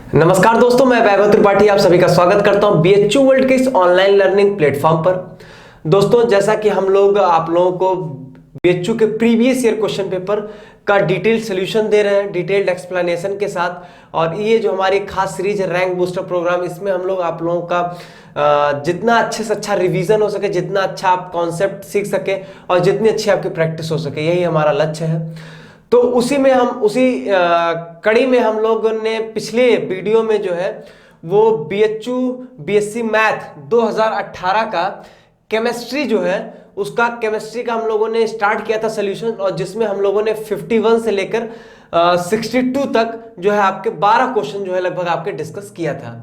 नमस्कार दोस्तों, मैं वैभव त्रिपाठी आप सभी का स्वागत करता हूं बीएचयू वर्ल्ड के इस ऑनलाइन लर्निंग प्लेटफॉर्म पर। दोस्तों, जैसा कि हम लोग आप लोगों को बीएचयू के प्रीवियस ईयर क्वेश्चन पेपर का डिटेल सोल्यूशन दे रहे हैं, डिटेल्ड एक्सप्लेनेशन के साथ। और ये जो हमारी खास सीरीज है रैंक बूस्टर प्रोग्राम, इसमें हम लोग आप लोगों का जितना अच्छे से अच्छा रिवीजन हो सके, जितना अच्छा आप कॉन्सेप्ट सीख सके और जितनी अच्छी आपकी प्रैक्टिस हो सके, यही हमारा लक्ष्य है। तो उसी कड़ी में हम लोगों ने पिछले वीडियो में जो है वो बीएचयू बीएससी मैथ 2018 का केमिस्ट्री जो है उसका केमिस्ट्री का हम लोगों ने स्टार्ट किया था सोल्यूशन, और जिसमें हम लोगों ने 51 से लेकर 62 तक जो है आपके 12 क्वेश्चन जो है लगभग आपके डिस्कस किया था।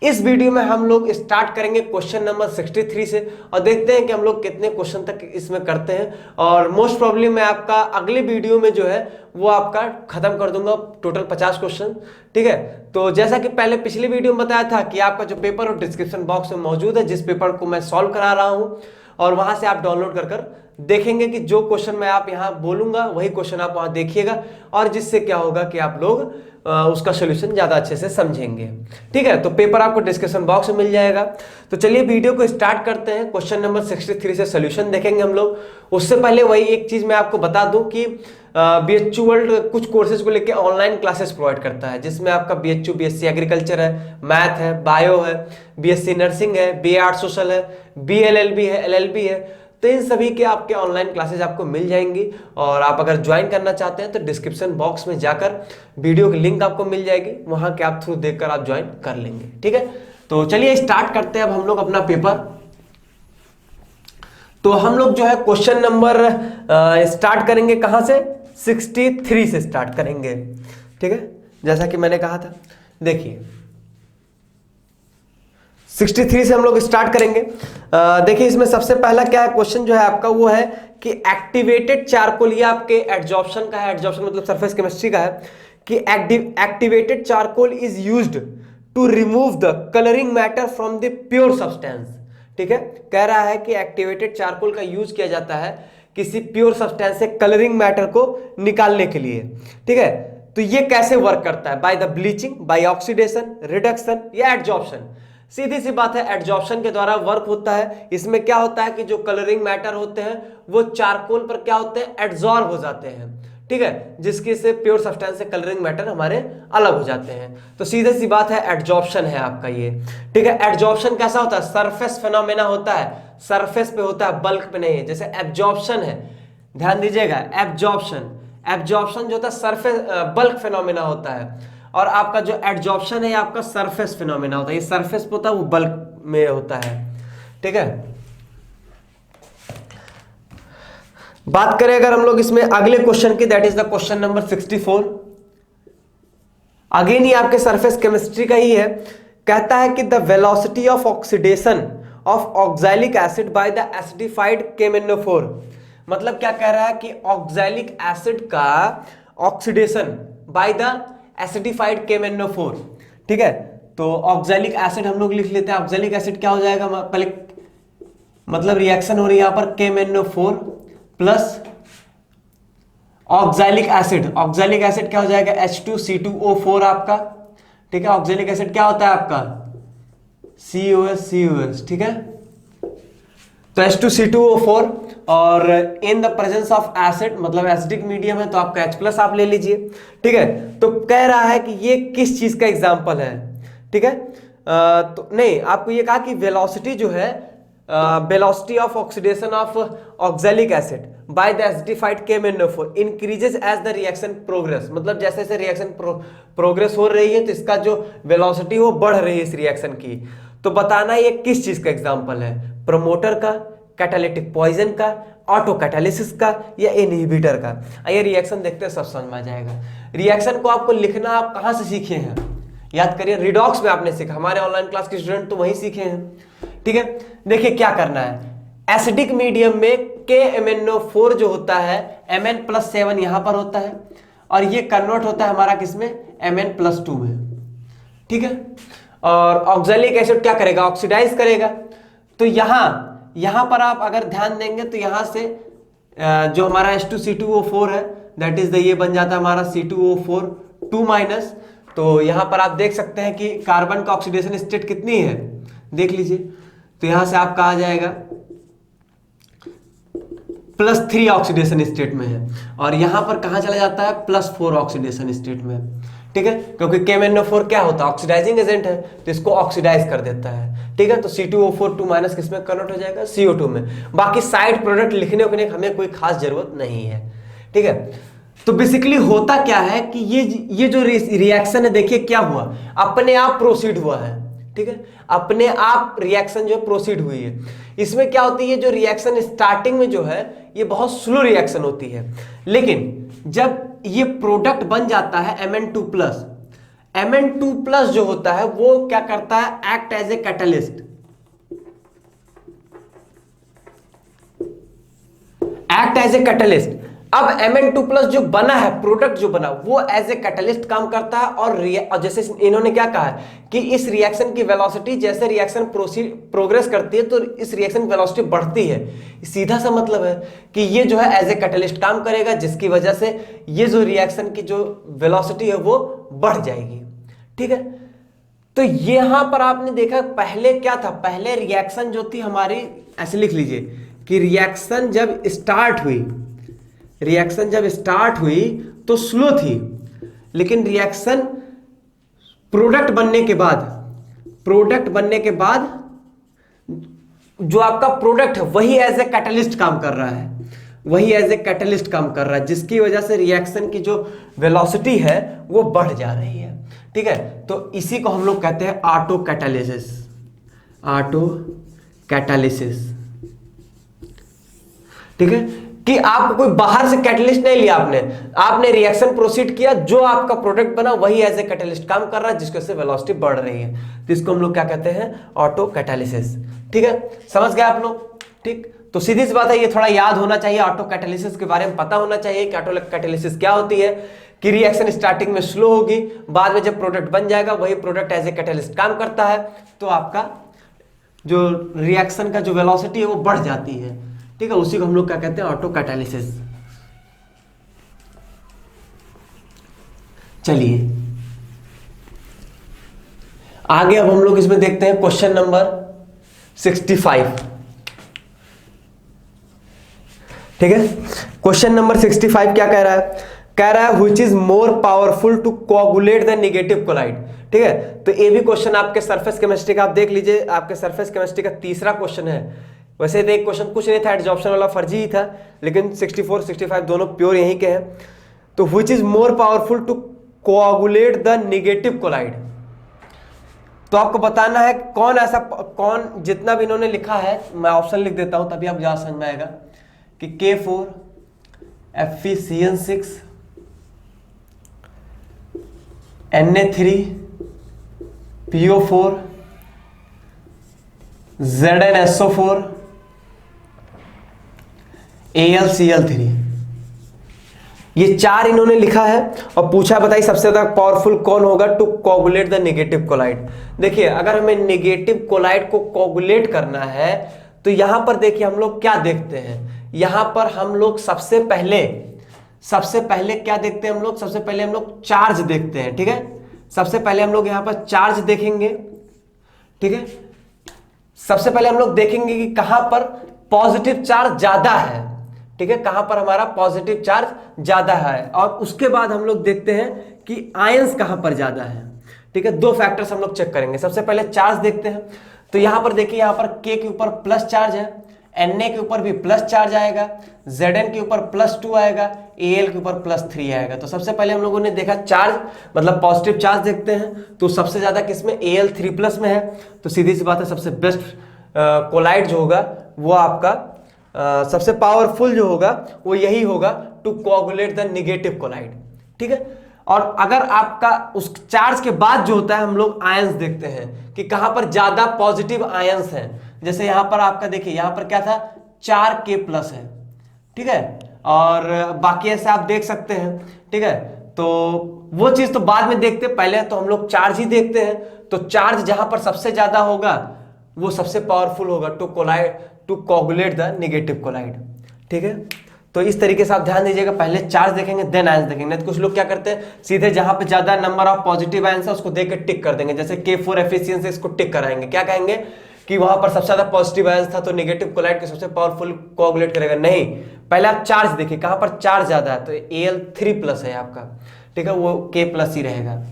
इस वीडियो में हम लोग स्टार्ट करेंगे क्वेश्चन नंबर 63 से और देखते हैं कि हम लोग कितने क्वेश्चन तक इसमें करते हैं। और मोस्ट प्रॉब्ली मैं आपका अगले वीडियो में जो है वो आपका खत्म कर दूंगा टोटल 50 क्वेश्चन। ठीक है, तो जैसा कि पहले पिछले वीडियो में बताया था कि आपका जो पेपर और डिस्क्रिप्शन बॉक्स में मौजूद है, जिस पेपर को मैं सॉल्व करा रहा हूं, और वहां से आप डाउनलोड कर देखेंगे कि जो क्वेश्चन मैं आप यहां बोलूंगा वही क्वेश्चन आप वहां देखिएगा, और जिससे क्या होगा कि आप लोग उसका सॉल्यूशन ज्यादा अच्छे से समझेंगे। ठीक है, तो पेपर आपको डिस्क्रिप्शन बॉक्स में मिल जाएगा। तो चलिए वीडियो को स्टार्ट करते हैं। क्वेश्चन नंबर 63 से सॉल्यूशन देखेंगे हम लोग। उससे पहले वही एक चीज मैं आपको बता दूं कि बीएचयू वर्ल्ड कुछ कोर्सेज को लेकर ऑनलाइन क्लासेस प्रोवाइड करता है, जिसमें आपका बीएचयू बीएससी एग्रीकल्चर है, मैथ है, बायो है, बीएससी नर्सिंग है, बीए आर्ट सोशल है, बीएलएलबी है, एलएलबी है। तो इन सभी के आपके ऑनलाइन क्लासेस आपको मिल जाएंगी, और आप अगर ज्वाइन करना चाहते हैं तो डिस्क्रिप्शन बॉक्स में जाकर वीडियो की लिंक आपको मिल जाएगी, वहां के आप थ्रू देखकर आप ज्वाइन कर लेंगे। ठीक है, तो चलिए स्टार्ट करते हैं अब हम लोग अपना पेपर। तो हम लोग जो है क्वेश्चन नंबर स्टार्ट करेंगे कहां से? 63 से स्टार्ट करेंगे। ठीक है, जैसा कि मैंने कहा था, देखिए 63 से हम लोग स्टार्ट करेंगे। देखिए इसमें सबसे पहला क्या है क्वेश्चन जो है आपका, वो है कि एक्टिवेटेड चारकोल, ये आपके एडजॉर्प्शन का है, एडजॉर्प्शन मतलब सरफेस केमिस्ट्री का है, कि activated charcoal is used to remove the colouring matter from the pure substance. ठीक है, कह रहा है कि एक्टिवेटेड चारकोल का यूज किया जाता है किसी प्योर सब्सटेंस से कलरिंग मैटर को निकालने के लिए। ठीक है, तो ये कैसे वर्क करता है? By the bleaching, by oxidation, reduction या एडजॉर्प्शन? सीधी सी बात है, एडजॉर्प्शन के द्वारा वर्क होता है। इसमें क्या होता है कि जो कलरिंग मैटर होते हैं वो चारकोल पर क्या होते हैं? एड्सॉर्ब हो जाते हैं। ठीक है, जिसके से प्योर सब्सटेंस से कलरिंग मैटर हमारे अलग हो जाते हैं। तो सीधी सी बात है, एडजॉर्प्शन है आपका ये। ठीक है, एडजॉर्प्शन कैसा होता है? सरफेस फिनोमेना होता है, सरफेस पे होता है, बल्क पे नहीं है। जैसे एब्जॉर्प्शन है, ध्यान दीजिएगा, एब्जॉर्प्शन जो होता है सरफेस बल्क फिनोमेना होता है, और आपका जो एडजॉर्प्शन है आपका सरफेस फिनोमेना होता है। ये सरफेस पे होता है, वो बल्क में होता है। ठीक है, बात करें अगर हम लोग इसमें अगले क्वेश्चन की, that is the question number 64। Again ये आपके सरफेस केमिस्ट्री का ही है। कहता है कि the velocity of oxidation of oxalic acid by the acidified KMnO4। मतलब क्या कह रहा है कि ऑक्सैलिक एसिड का oxidation bye the acidified KMnO4। ठीक है, तो ऑक्सैलिक एसिड हम लोग लिख लेते हैं। ऑक्सैलिक एसिड क्या हो जाएगा? मतलब रिएक्शन हो रही है यहां पर KMnO4 plus oxalic acid. Oxalic acid क्या हो जाएगा? H2C2O4 आपका। ठीक है, ऑक्सैलिक एसिड क्या होता है आपका? COS। ठीक है, तो H2C2O4, और in the presence of acid मतलब एसिडिक मीडियम है तो आपका H+ आप ले लीजिए। ठीक है, तो कह रहा है कि ये किस चीज का एग्जांपल है? ठीक है, तो नहीं, आपको ये कहा कि वेलोसिटी जो है, velocity of oxidation of oxalic acid by the acidified KMnO4 increases as the reaction progress. मतलब जैसे जैसे रिएक्शन प्रोग्रेस हो रही है तो इसका जो वेलोसिटी वो बढ़ रही है इस रिएक्शन की। तो बताना ये किस चीज का एग्जांपल है? प्रमोटर का, कैटालिटिक पॉइजन का, ऑटो कैटालिसिस का, या इनहिबिटर का? ये रिएक्शन देखते हैं सब समझ में आ जाएगा। रिएक्शन को आपको लिखना आप कहां से सीखे हैं? याद करिए, रिडॉक्स में आपने सीखा। हमारे ऑनलाइन क्लास के स्टूडेंट तो वही सीखे हैं। ठीक है, देखिए क्या करना है। एसिडिक मीडियम में KMnO4 जो होता है Mn+7 यहां पर होता है, और ये कन्वर्ट होता है हमारा किसमें? Mn+2 में। ठीक है, और ऑक्सैलिक एसिड क्या करेगा? ऑक्सीडाइज करेगा। तो यहां पर आप अगर ध्यान देंगे तो यहां से जो हमारा H2C2O4 है, दैट इज द ये बन जाता है हमारा C2O4 2-, तो यहां पर आप देख सकते हैं कि कार्बन का ऑक्सीडेशन स्टेट कितनी है, देख लीजिए। तो यहां से आपका आ जाएगा +3 ऑक्सीडेशन स्टेट में है, और यहां पर कहां चला जाता है, +4 ऑक्सीडेशन स्टेट में। ठीक है, क्योंकि KMnO4 क्या होता है, ऑक्सीडाइजिंग एजेंट है, तो इसको ऑक्सीडाइज कर देता है। ठीक है, तो C2O4 2- किस में कन्वर्ट हो जाएगा, CO2 में। बाकी साइड प्रोडक्ट लिखने के हमें कोई खास जरूरत नहीं है। ठीक है, तो बेसिकली होता क्या है कि ये जो रिएक्शन है, देखिए क्या हुआ, अपने आप प्रोसीड हुआ है। ठीक है, अपने आप रिएक्शन जो है प्रोसीड हुई है। इसमें क्या होती है, जो रिएक्शन स्टार्टिंग में जो है ये बहुत स्लो रिएक्शन होती है, लेकिन जब ये प्रोडक्ट बन जाता है Mn2+, Mn2+ जो होता है वो क्या करता है, act as a catalyst, act as a catalyst. अब Mn2+ जो बना है, प्रोडक्ट जो बना, वो एज ए कैटलिस्ट काम करता है। और जैसे इन्होंने क्या कहा है कि इस रिएक्शन की वेलोसिटी, जैसे रिएक्शन प्रोग्रेस करती है तो इस रिएक्शन की वेलोसिटी बढ़ती है। सीधा सा मतलब है कि ये जो है एज ए कैटलिस्ट काम करेगा, जिसकी वजह से ये जो रिएक्शन की जो वेलोसिटी है वो बढ़ जाएगी। ठीक है, तो यहां पर आपने देखा पहले क्या था, पहले रिएक्शन जो थी हमारी, ऐसे लिख लीजिए कि रिएक्शन जब स्टार्ट हुई, रिएक्शन जब स्टार्ट हुई तो स्लो थी, लेकिन रिएक्शन प्रोडक्ट बनने के बाद, प्रोडक्ट बनने के बाद जो आपका प्रोडक्ट है वही एज ए कैटलिस्ट काम कर रहा है, वही एज ए कैटलिस्ट काम कर रहा है, जिसकी वजह से रिएक्शन की जो वेलोसिटी है वो बढ़ जा रही है। ठीक है, तो इसी को हम लोग कहते हैं ऑटो कैटालिसिस, ऑटो कैटालिसिस। ठीक है, कि आपको कोई बाहर से कैटलिस्ट नहीं लिया, आपने रिएक्शन प्रोसीड किया, जो आपका प्रोडक्ट बना वही एज ए कैटलिस्ट काम कर रहा है, जिसकी वजह से वेलोसिटी बढ़ रही है। तो इसको हम लोग क्या कहते हैं, ऑटो कैटालिसिस। ठीक है, समझ गए आप लोग। ठीक, तो सीधी सी बात है, ये थोड़ा याद होना चाहिए, ऑटो कैटालिसिस के बारे में पता होना चाहिए कि ऑटो कैटालिसिस क्या होती है, कि रिएक्शन स्टार्टिंग में स्लो होगी, बाद में जब प्रोडक्ट बन जाएगा वही प्रोडक्ट एज ए कैटलिस्ट काम करता है, तो आपका जो रिएक्शन का जो वेलोसिटी है वो बढ़ जाती है। ठीक है, उसी को हम लोग क्या कहते हैं, ऑटो कैटालिसिस। चलिए आगे अब हम लोग इसमें देखते हैं क्वेश्चन नंबर 65। ठीक है, क्वेश्चन नंबर 65 क्या कह रहा है, कह रहा है which is more powerful to coagulate the negative colloid. ठीक है, तो ये भी क्वेश्चन आपके सरफेस केमिस्ट्री का, आप देख लीजिए, आपके सरफेस केमिस्ट्री का तीसरा क्वेश्चन है। वैसे तो एक क्वेश्चन कुछ नहीं था, एडजॉर्प्शन वाला फर्जी ही था, लेकिन 64 65 दोनों प्योर यहीं के हैं। तो which is more powerful to coagulate the negative colloid. तो आपको बताना है कौन ऐसा, कौन, जितना भी इन्होंने लिखा है, मैं ऑप्शन लिख देता हूं तभी आप ज्यादा समझ में आएगा, कि K4 FeCN6 Na3 PO4 ZnSO4 AlCl3, ये चार इन्होंने लिखा है और पूछा बताइए सबसे ज्यादा पावरफुल कौन होगा to coagulate the negative colloid. देखिए अगर हमें नेगेटिव कोलाइड को कोगुलेट करना है तो यहां पर देखिए हम लोग क्या देखते हैं, यहां पर हम लोग सबसे पहले क्या देखते हैं, हम लोग सबसे पहले हम लोग चार्ज देखते हैं। ठीक है, सबसे पहले हम लोग यहां पर चार्ज देखेंगे। ठीक है, सबसे पहले हम लोग देखेंगे कि कहां पर पॉजिटिव चार्ज ज्यादा है। ठीक है, कहां पर हमारा पॉजिटिव चार्ज ज्यादा है, और उसके बाद हम लोग देखते हैं कि आयंस कहां पर ज्यादा है। ठीक है, दो फैक्टर्स हम लोग चेक करेंगे। सबसे पहले चार्ज देखते हैं, तो यहां पर देखिए, यहां पर K के ऊपर प्लस चार्ज है, Na के ऊपर भी प्लस चार्ज आएगा, Zn के ऊपर +2 आएगा, Al के ऊपर +3 आएगा। तो सबसे पहले हम लोगों ने देखा चार्ज, मतलब पॉजिटिव चार्ज देखते हैं, तो सबसे ज्यादा किसमें, Al3+ में है। तो सीधी सी बात है, सबसे बेस्ट कोलाइड जो होगा वो आपका सबसे पावरफुल जो होगा वो यही होगा to coagulate the negative colloid. ठीक है, और अगर आपका उस चार्ज के बाद जो होता है हम लोग आयंस देखते हैं कि कहां पर ज्यादा पॉजिटिव आयंस हैं। जैसे यहां पर आपका देखिए, यहां पर क्या था, 4K+ है। ठीक है, और बाकी ऐसे आप देख सकते हैं। ठीक है, तो वो चीज तो बाद में देखते हैं, पहले तो हम लोग चार्ज ही देखते हैं। तो चार्ज जहां पर सबसे ज्यादा होगा वो सबसे पावरफुल होगा to coagulate the negative colloid. ठीक है, तो इस तरीके से आप ध्यान दीजिएगा, पहले चार्ज देखेंगे देन आयंस देखेंगे। नहीं तो कुछ लोग क्या करते हैं सीधे जहां पे ज्यादा नंबर ऑफ पॉजिटिव आयंस है उसको देख के टिक कर देंगे, जैसे K4 एफिशिएंसी इसको टिक कराएंगे, क्या कहेंगे कि वहां पर सबसे ज्यादा पॉजिटिव आयंस था तो नेगेटिव कोलाइड के सबसे पावरफुल कोआगुलेट करेगा। नहीं, पहले आप चार्ज देखिए कहां पर चार्ज ज्यादा है, तो Al3+ है आपका, ठीक है, वो K+ ही रहेगा।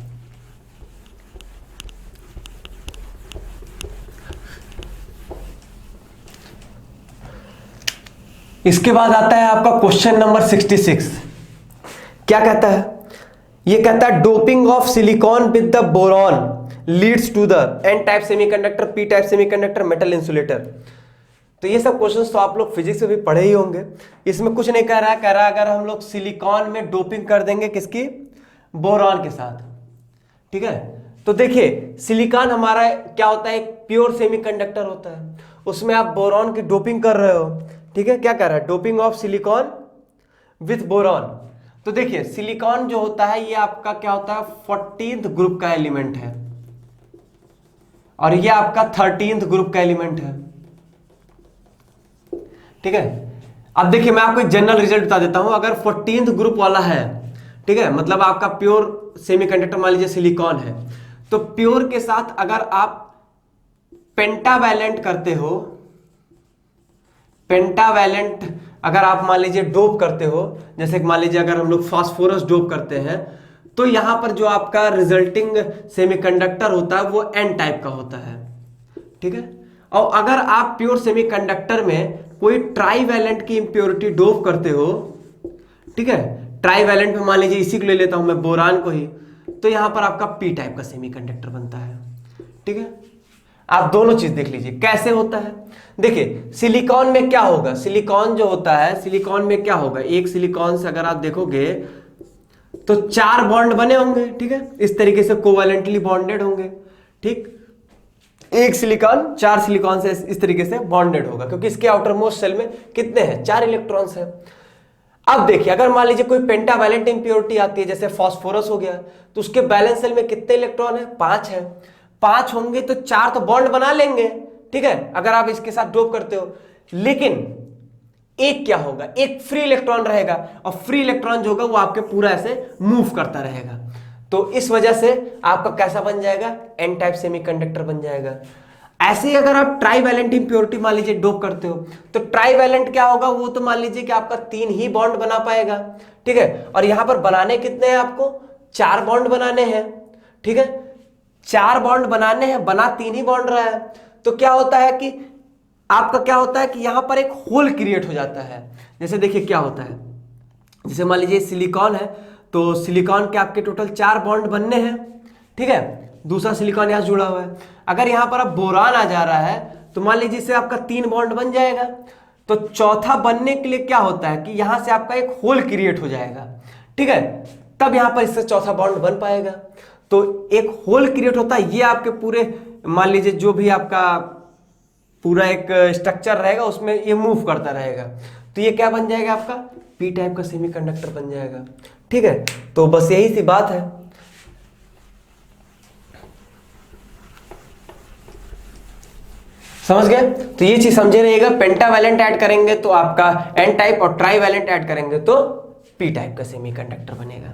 इसके बाद आता है आपका क्वेश्चन नंबर 66। क्या कहता है, ये कहता है doping of silicon with the boron leads to the N type semiconductor, P type semiconductor, metal insulator. तो ये सब क्वेश्चंस तो आप लोग फिजिक्स में भी पढ़े ही होंगे, इसमें कुछ नहीं कह रहा है, कह रहा है अगर हम लोग सिलिकॉन में डोपिंग कर देंगे किसकी, बोरॉन के साथ, ठीक है। तो देखिए सिलिकॉन हमारा क्या होता है, एक प्योर सेमीकंडक्टर होता है, उसमें आप बोरॉन की डोपिंग कर रहे हो, ठीक है। क्या कर रहा है, doping of silicon with boron. तो देखिए सिलिकॉन जो होता है ये आपका क्या होता है, 14th ग्रुप का एलिमेंट है और ये आपका 13th ग्रुप का एलिमेंट है, ठीक है। अब देखिए मैं आपको एक जनरल रिजल्ट बता देता हूं, अगर 14th ग्रुप वाला है, ठीक है, मतलब आपका प्योर सेमीकंडक्टर मान लीजिए सिलिकॉन है, तो प्योर के साथ अगर आप पेंटावैलेंट करते हो, पेंटावैलेंट अगर आप मान लीजिए डोप करते हो, जैसे मान लीजिए अगर हम लोग फास्फोरस डोप करते हैं, तो यहां पर जो आपका रिजल्टिंग सेमीकंडक्टर होता है वो एन टाइप का होता है, ठीक है। और अगर आप प्योर सेमीकंडक्टर में कोई ट्राईवैलेंट की इंप्योरिटी डोप करते हो, ठीक है, ट्राईवैलेंट में मान लीजिए इसी को ले लेता हूं मैं, बोरान को ही, तो यहां पर आपका पी टाइप का सेमीकंडक्टर बनता है, ठीक है। आप दोनों चीज देख लीजिए कैसे होता है। देखिए सिलिकॉन में क्या होगा, सिलिकॉन जो होता है, सिलिकॉन में क्या होगा, एक सिलिकॉन से अगर आप देखोगे तो 4 बॉन्ड बने होंगे, ठीक है, इस तरीके से कोवैलेंटली बॉन्डेड होंगे, ठीक। एक सिलिकॉन 4 सिलिकॉन से इस तरीके से बॉन्डेड होगा, क्योंकि इसके आउटर मोस्ट शेल में कितने हैं, 4 इलेक्ट्रॉन्स हैं। अब देखिए अगर मान लीजिए कोई पेंटावैलेंट इंप्योरिटी आती है, जैसे फास्फोरस हो गया, तो उसके बैलेंस शेल में कितने इलेक्ट्रॉन है, 5 है। 5 होंगे तो 4 तो बॉन्ड बना लेंगे, ठीक है, अगर आप इसके साथ डोप करते हो। लेकिन एक क्या होगा, एक फ्री इलेक्ट्रॉन रहेगा, और फ्री इलेक्ट्रॉन जो होगा वो आपके पूरा ऐसे मूव करता रहेगा। तो इस वजह से आपका कैसा बन जाएगा, एन टाइप सेमीकंडक्टर बन जाएगा। ऐसे ही अगर आप ट्राईवैलेंट इंप्योरिटी मान लीजिए डोप करते हो, तो ट्राईवैलेंट क्या होगा, वो तो मान लीजिए कि आपका 3 ही बॉन्ड बना पाएगा, ठीक है। और यहां पर बनाने कितने हैं, आपको 4 बॉन्ड बनाने हैं, ठीक है, 4 बॉन्ड बनाने हैं, बना 3 ही बॉन्ड रहा है। तो क्या होता है कि आपका क्या होता है कि यहां पर एक होल क्रिएट हो जाता है। जैसे देखिए क्या होता है, जैसे मान लीजिए सिलिकॉन है, तो सिलिकॉन के आपके टोटल 4 बॉन्ड बनने हैं, ठीक है, दूसरा सिलिकॉन यहां जुड़ा हुआ है। अगर यहां पर अब बोरान आ जा रहा है तो मान लीजिए इससे आपका 3 बॉन्ड बन जाएगा, तो चौथा बनने के लिए क्या होता है कि यहां से आपका एक होल क्रिएट हो जाएगा, ठीक है, तब यहां पर इससे चौथा बॉन्ड बन पाएगा। तो एक होल क्रिएट होता है, ये आपके पूरे मान लीजिए जो भी आपका पूरा एक स्ट्रक्चर रहेगा उसमें ये मूव करता रहेगा, तो ये क्या बन जाएगा, आपका पी टाइप का सेमीकंडक्टर बन जाएगा, ठीक है। तो बस यही सी बात है। समझ गए, तो ये चीज समझे रहिएगा, पेंटावैलेंट ऐड करेंगे तो आपका एन टाइप, और ट्राईवैलेंट ऐड करेंगे तो पी टाइप का सेमीकंडक्टर बनेगा।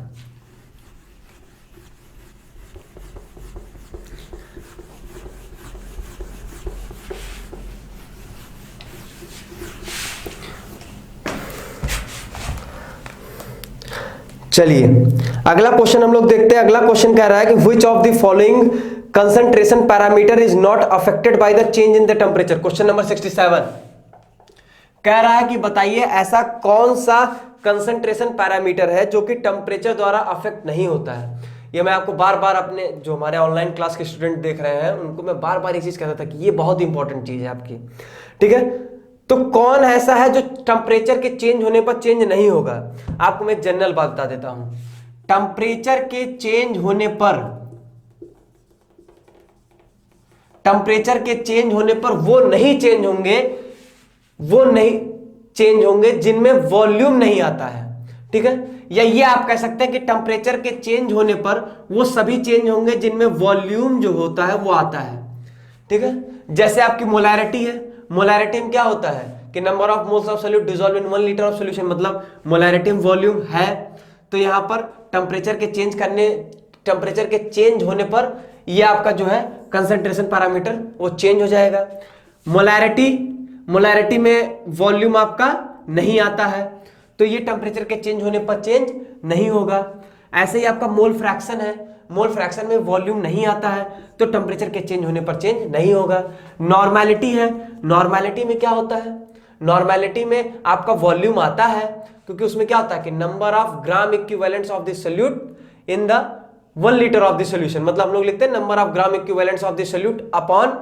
चलिए अगला क्वेश्चन हम लोग देखते हैं। अगला क्वेश्चन कह रहा है कि which of the following concentration parameter is not affected by the change in the temperature. Question number 67 कह रहा है कि बताइए ऐसा कौन सा कंसंट्रेशन पैरामीटर है जो कि टेम्परेचर द्वारा अफेक्ट नहीं होता है। ये मैं आपको बार बार अपने जो हमारे ऑनलाइन क्लास के स्टूडेंट देख रहे हैं उनको मैं बार बार ये चीज कहता था कि ये बहुत इंपॉर्टेंट चीज है आपकी, ठीक है। तो कौन ऐसा है जो टेम्परेचर के चेंज होने पर चेंज नहीं होगा। आपको मैं एक जनरल बात बता देता हूं, टेम्परेचर के चेंज होने पर, टेम्परेचर के चेंज होने पर वो नहीं चेंज होंगे जिनमें वॉल्यूम नहीं आता है, ठीक है। या ये आप कह सकते हैं कि टेम्परेचर के चेंज होने पर वो सभी चेंज होंगे जिनमें वॉल्यूम जो होता है वो आता है, ठीक है। जैसे आपकी मोलैरिटी है, मोलैरिटी में क्या होता है, कि number of moles of solute dissolve in 1 litre of solution, मतलब मोलैरिटी वॉल्यूम है, तो यहाँ पर टेम्परेचर के चेंज होने पर ये आपका जो है कंसंट्रेशन पैरामीटर वो चेंज हो जाएगा। मोलैरिटी में वॉल्यूम आपका नहीं आता है, तो ये टेम्परेचर के चेंज होने पर चेंज नहीं होगा। ऐसे ही आपका मोल फ्रैक्शन है, मोल फ्रैक्शन में वॉल्यूम नहीं आता है, तो टेम्परेचर के चेंज होने पर चेंज नहीं होगा। नॉर्मेलिटी है, नॉर्मेलिटी में क्या होता है, नॉर्मेलिटी में आपका वॉल्यूम आता है, क्योंकि उसमें क्या होता है कि number of gram equivalents of the solute in the 1 litre of the solution, मतलब हम लोग लिखते हैं number of gram equivalents of the solute upon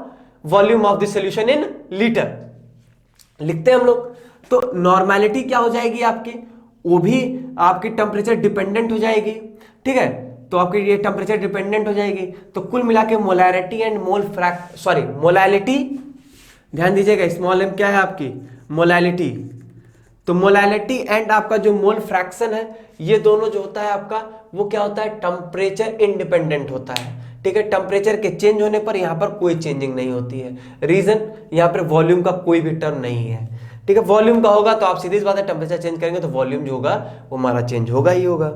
volume of the solution in litre लिखते हैं हम लोग। तो नॉर्मेलिटी क्या हो जाएगी आपकी, वो भी आपकी टेम्परेचर डिपेंडेंट हो जाएगी, ठीक है, तो आपकी ये टेम्परेचर डिपेंडेंट हो जाएगी। तो कुल मिला के मोलैरिटी एंड मोलैलिटी, ध्यान दीजिएगा, स्मॉल m क्या है आपकी मोलैलिटी, तो मोलैलिटी एंड आपका जो मोल फ्रैक्शन है, ये दोनों जो होता है आपका वो क्या होता है, टेम्परेचर इंडिपेंडेंट होता है, ठीक है। टेम्परेचर के चेंज होने पर यहाँ पर कोई चेंजिंग नहीं होती है, रीजन यहाँ पर वॉल्यूम का कोई भी टर्म नहीं है, ठीक है। वॉल्यूम का होगा तो आप सीधी सी बात है टेम्परेचर चेंज करेंगे तो वॉल्यूम जो होगा वो हमारा चेंज होगा ही होगा,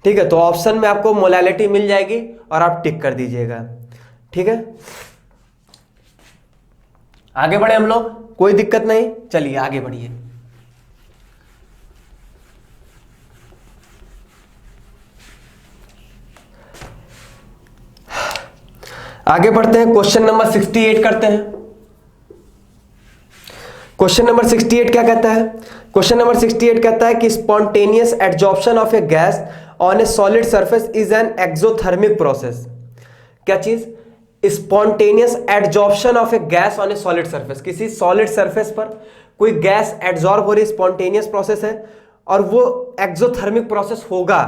ठीक है। तो ऑप्शन में आपको मोलैलिटी मिल जाएगी और आप टिक कर दीजिएगा, ठीक है। आगे बढ़े हम लोग, कोई दिक्कत नहीं, चलिए आगे बढ़िए। आगे बढ़ते हैं, क्वेश्चन नंबर 68 करते हैं। क्वेश्चन नंबर 68 क्या कहता है, क्वेश्चन नंबर 68 कहता है कि spontaneous adsorption of A gas on A solid surface is an exothermic process. क्या चीज, spontaneous adsorption of A gas on A solid surface, किसी सॉलिड सरफेस पर कोई गैस एडजॉर्ब हो रही, स्पॉन्टेनियस प्रोसेस है और वो एक्सोथर्मिक प्रोसेस होगा,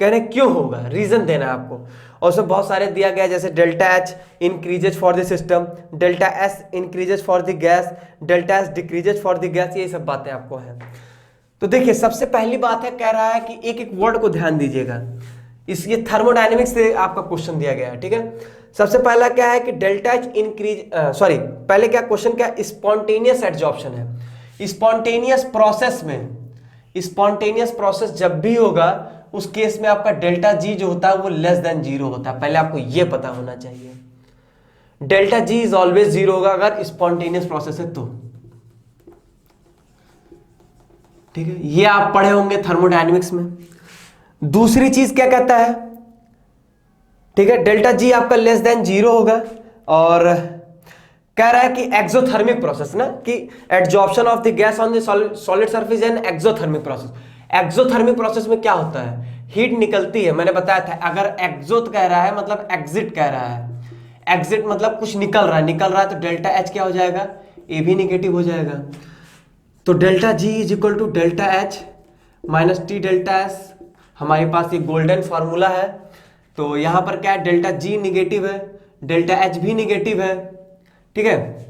कह रहे क्यों होगा, रीजन देना है आपको। और उसमें बहुत सारे दिया गया, जैसे delta H increases for the system, delta S increases for the gas, delta S decreases for the gas, ये सब बातें आपको हैं। तो देखिए सबसे पहली बात है, कह रहा है कि एक एक वर्ड को ध्यान दीजिएगा, ये थर्मोडायनेमिक्स से आपका क्वेश्चन दिया गया है, ठीक है। सबसे पहला क्या है कि डेल्टा एच इंक्रीज, पहले क्या क्वेश्चन, क्या स्पॉन्टेनियस एडजॉर्प्शन है। स्पॉन्टेनियस प्रोसेस में, स्पॉन्टेनियस प्रोसेस जब भी होगा उस केस में आपका डेल्टा जी जो होता है वो लेस देन 0 होता है, पहले आपको ये पता होना चाहिए। डेल्टा जी इज ऑलवेज 0 होगा अगर स्पॉन्टेनियस प्रोसेस है तो, ठीक है, ये आप पढ़े होंगे थर्मोडायनेमिक्स में। दूसरी चीज क्या कहता है, ठीक है, डेल्टा जी आपका लेस देन 0 होगा, और कह रहा है कि एक्सोथर्मिक प्रोसेस ना, कि adsorption of the gas on the solid surface and exothermic process. Exothermic process में क्या होता है, हीट निकलती है, मैंने बताया था। अगर एक्सोथ कह रहा है मतलब एग्जिट कह रहा है, एग्जिट मतलब कुछ निकल रहा है, तो डेल्टा एच क्या हो जाएगा, ए भी निगेटिव हो जाएगा। तो delta G is equal to delta H minus T delta S, हमारे पास ये गोल्डन फॉर्मूला है। तो यहां पर क्या है, डेल्टा जी निगेटिव है, डेल्टा एच भी निगेटिव है, ठीक है।